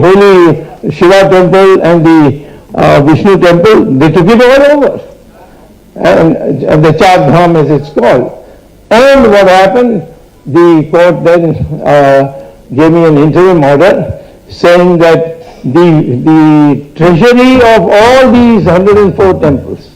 holy Shiva temple and the Vishnu temple. They took it all over, and the Char Dham as it's called. And what happened? The court then gave me an interim order saying that the treasury of all these 104 temples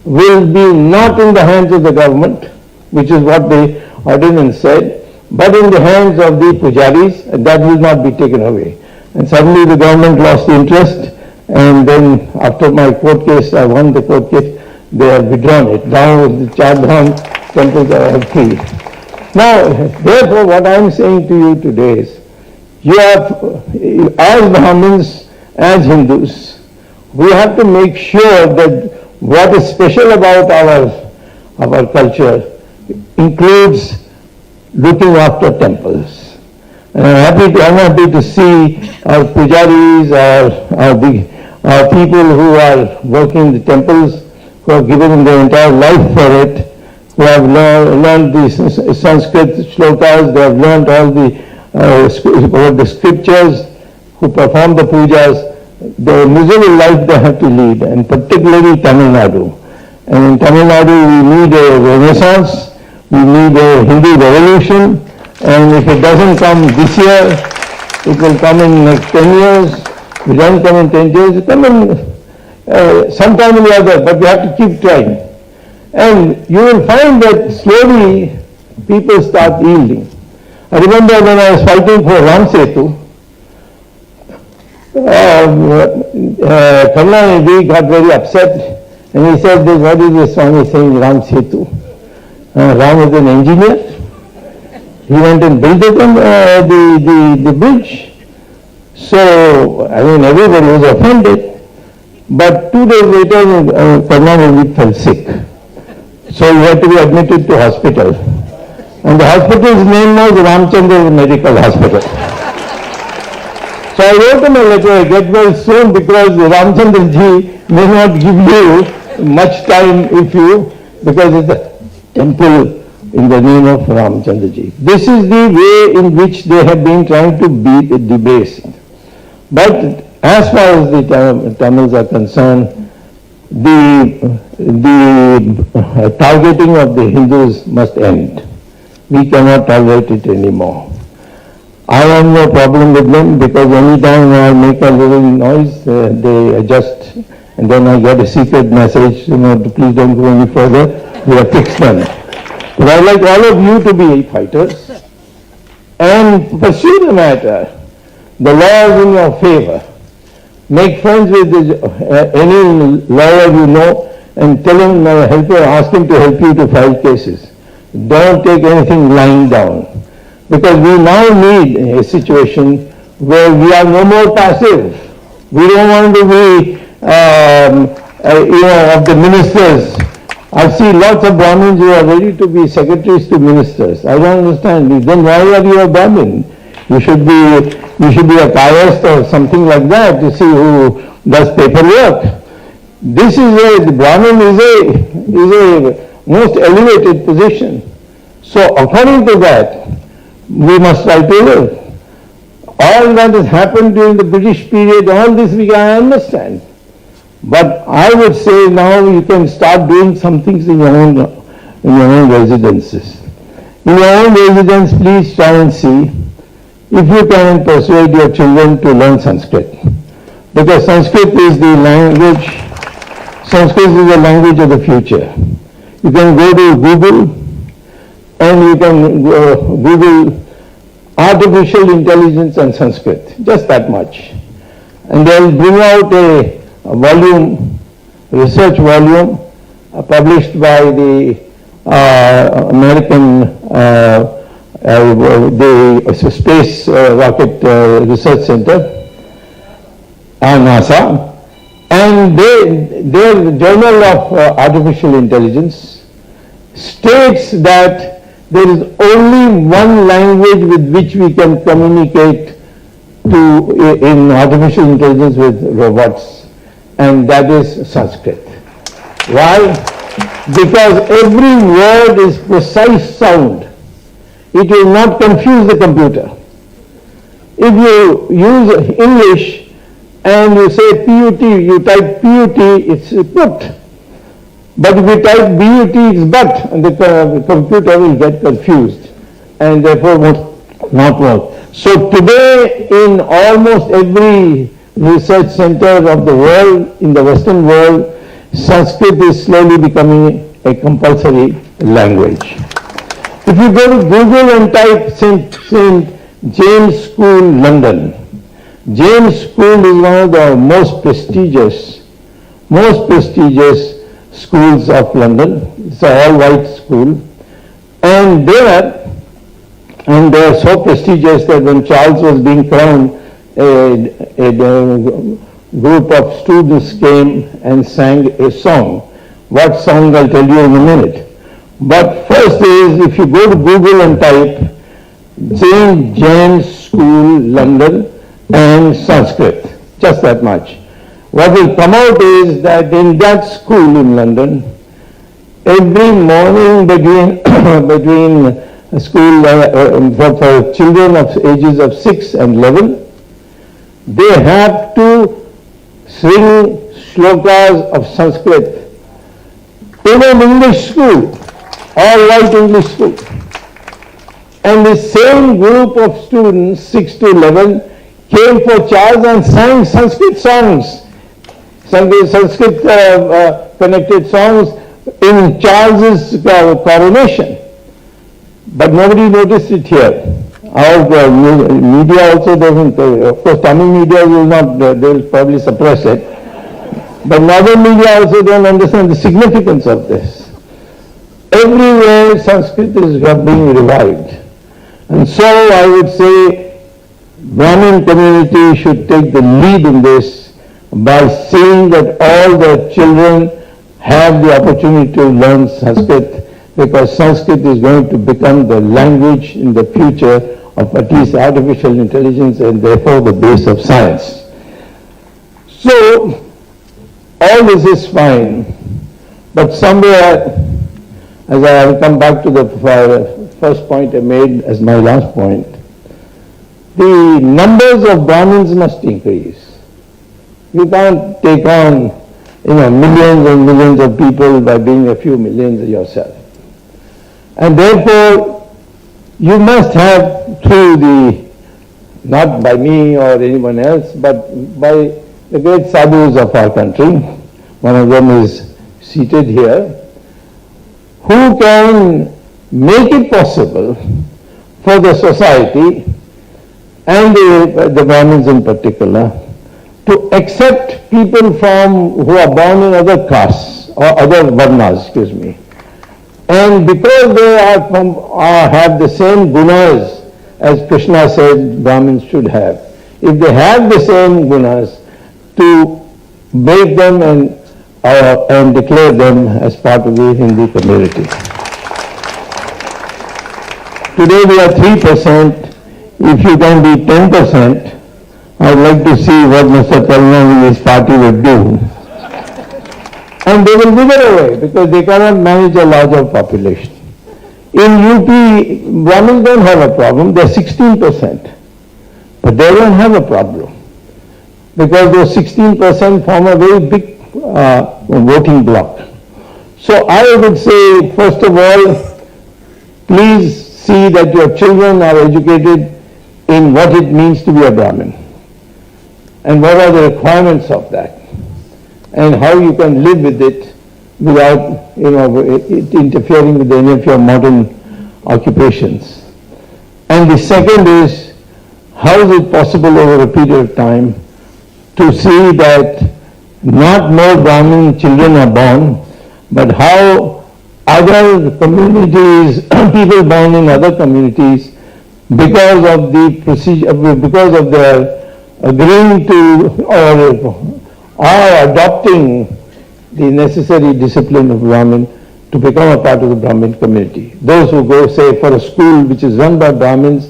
will be not in the hands of the government, which is what the ordinance said, but in the hands of the pujaris, and that will not be taken away. And suddenly the government lost interest, and then after my court case, I won the court case, they have withdrawn it. Now the Char Dham temples are free. Now, therefore, what I am saying to you today is, you have, as Brahmins, as Hindus, we have to make sure that what is special about our culture includes looking after temples. And I'm happy to see our pujaris, our people who are working in the temples, who have given their entire life for it, who have learned the Sanskrit shlokas, they have learned all the scriptures, who perform the pujas. The miserable life they have to lead, and particularly Tamil Nadu. And in Tamil Nadu, we need a renaissance, we need a Hindu revolution, and if it doesn't come this year, it will come in next 10 years. If it doesn't come in 10 years, it will come in sometime or the other, but we have to keep trying. And you will find that slowly people start yielding. I remember when I was fighting for Ram Setu, Karnanidhi got very upset, and he said, what is this Swami saying, Ram Setu? Ram is an engineer. He went and built it on the bridge. So, I mean, everybody was offended. But 2 days later, Karnanidhi fell sick. So he had to be admitted to hospital. And the hospital's name was Ramchandra Medical Hospital. So I wrote him a letter, get well soon, because Ramchandra ji may not give you much time because it's a temple in the name of Ramchandra ji. This is the way in which they have been trying to be debased. But as far as the Tamils are concerned, the targeting of the Hindus must end. We cannot tolerate it anymore. I have no problem with them, because any time I make a little noise, they adjust, and then I get a secret message, please don't go any further, we have fixed them. But I'd like all of you to be fighters and pursue the matter. The law is in your favor. Make friends with any lawyer you know, and tell him, ask him to help you to file cases. Don't take anything lying down. Because we now need a situation where we are no more passive. We don't want to be, of the ministers. I see lots of Brahmins who are ready to be secretaries to ministers. I don't understand. Then why are you a Brahmin? You should be a caste or something like that to see who does paperwork. Brahmin is a most elevated position. So according to that, we must try to live. All that has happened during the British period, all this we can understand. But I would say now you can start doing some things in your own residences. In your own residence, please try and see if you can persuade your children to learn Sanskrit. Because Sanskrit is the language of the future. You can go to Google and you can Google artificial intelligence and Sanskrit, just that much. And they'll bring out a research volume published by the American the Space Rocket Research Center, NASA, and their Journal of Artificial Intelligence states that there is only one language with which we can communicate in artificial intelligence with robots, and that is Sanskrit. Why? Because every word is precise sound. It will not confuse the computer. If you use English and you say PUT, you type PUT, it's put. But if you type BUT, it's but, and the computer will get confused and therefore not work. So today in almost every research center of the world, in the Western world, Sanskrit is slowly becoming a compulsory language. If you go to Google and type St. James School, London, James School is one of the most prestigious schools of London. It's an all-white school. And they are so prestigious that when Charles was being crowned, a group of students came and sang a song. What song I'll tell you in a minute. But first is, if you go to Google and type St. James School, London and Sanskrit, just that much. What will come out is that in that school in London, every morning between school for children of ages of 6 and 11, they have to sing shlokas of Sanskrit in an English school, all-white English school. And the same group of students, 6 to 11, came for Charles and sang Sanskrit songs, Sanskrit connected songs in Charles's coronation. But nobody noticed it here. Our media also doesn't, of course Tamil media will not, they'll probably suppress it. But northern media also don't understand the significance of this. Everywhere Sanskrit is being revived. And so I would say Brahmin community should take the lead in this by saying that all the children have the opportunity to learn Sanskrit, because Sanskrit is going to become the language in the future of at least artificial intelligence and therefore the base of science. So all this is fine, but somewhere, as I will come back to the first point I made as my last point, the numbers of Brahmins must increase. You can't take on, millions and millions of people by being a few millions yourself. And therefore, you must have through not by me or anyone else, but by the great sadhus of our country, one of them is seated here, who can make it possible for the society and the Brahmins in particular to accept people who are born in other castes or other varnas, excuse me. And because they have the same gunas as Krishna said Brahmins should have, if they have the same gunas, to make them and declare them as part of the Hindu community. Today we are 3%. If you can be 10%, I'd like to see what Mr. Kalman and his party would do. And they will wither away because they cannot manage a larger population. In UP, Brahmins don't have a problem. They're 16%. But they don't have a problem because those 16% form a very big voting bloc. So I would say, first of all, please see that your children are educated in what it means to be a Brahmin and what are the requirements of that and how you can live with it without, it interfering with any of your modern occupations. And the second is, how is it possible over a period of time to see that not more Brahmin children are born, but how other communities, people born in other communities, because of the procedure, because of their agreeing to or are adopting the necessary discipline of Brahmin to become a part of the Brahmin community. Those who go, say, for a school which is run by Brahmins,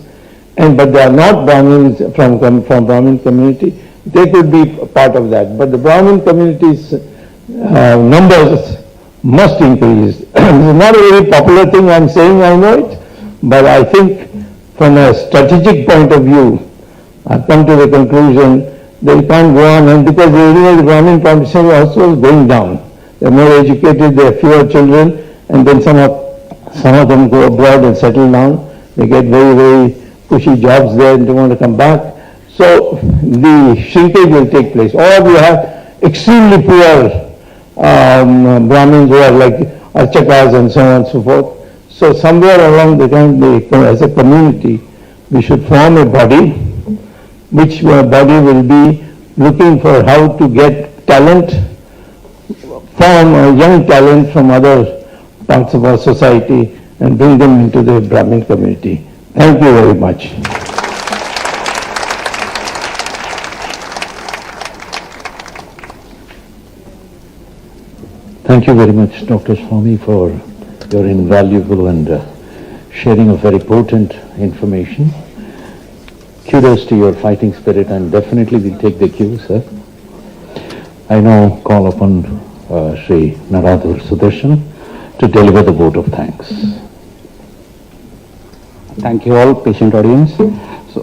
but they are not Brahmins from Brahmin community, they could be part of that. But the Brahmin community's numbers must increase. It's not a very popular thing I'm saying, I know it, but I think from a strategic point of view, I've come to the conclusion that you can't go on, and because the Brahmin population also is going down. They're more educated, they have fewer children, and then some of them go abroad and settle down. They get very, very cushy jobs there and they want to come back. So the shrinkage will take place. Or we have extremely poor Brahmins who are like Archakas and so on and so forth. So somewhere along the line, as a community, we should form a body, which body will be looking for how to get talent, form young talent from other parts of our society and bring them into the Brahmin community. Thank you very much. Thank you very much, Dr. Swamy, for your invaluable and sharing of very potent information. Kudos to your fighting spirit, and definitely we'll take the cue, sir. I now call upon Sri Naradur Sudarshan to deliver the vote of thanks. Thank you all, patient audience. So,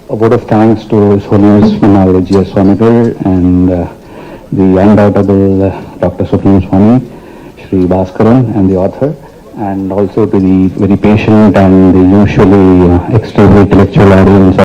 a vote of thanks to His Holiness Manavadi Swamigal and the undoubtable Dr. Supreme Swami, Sri Bhaskaran and the author, and also to the very patient and the usually extremely intellectual audience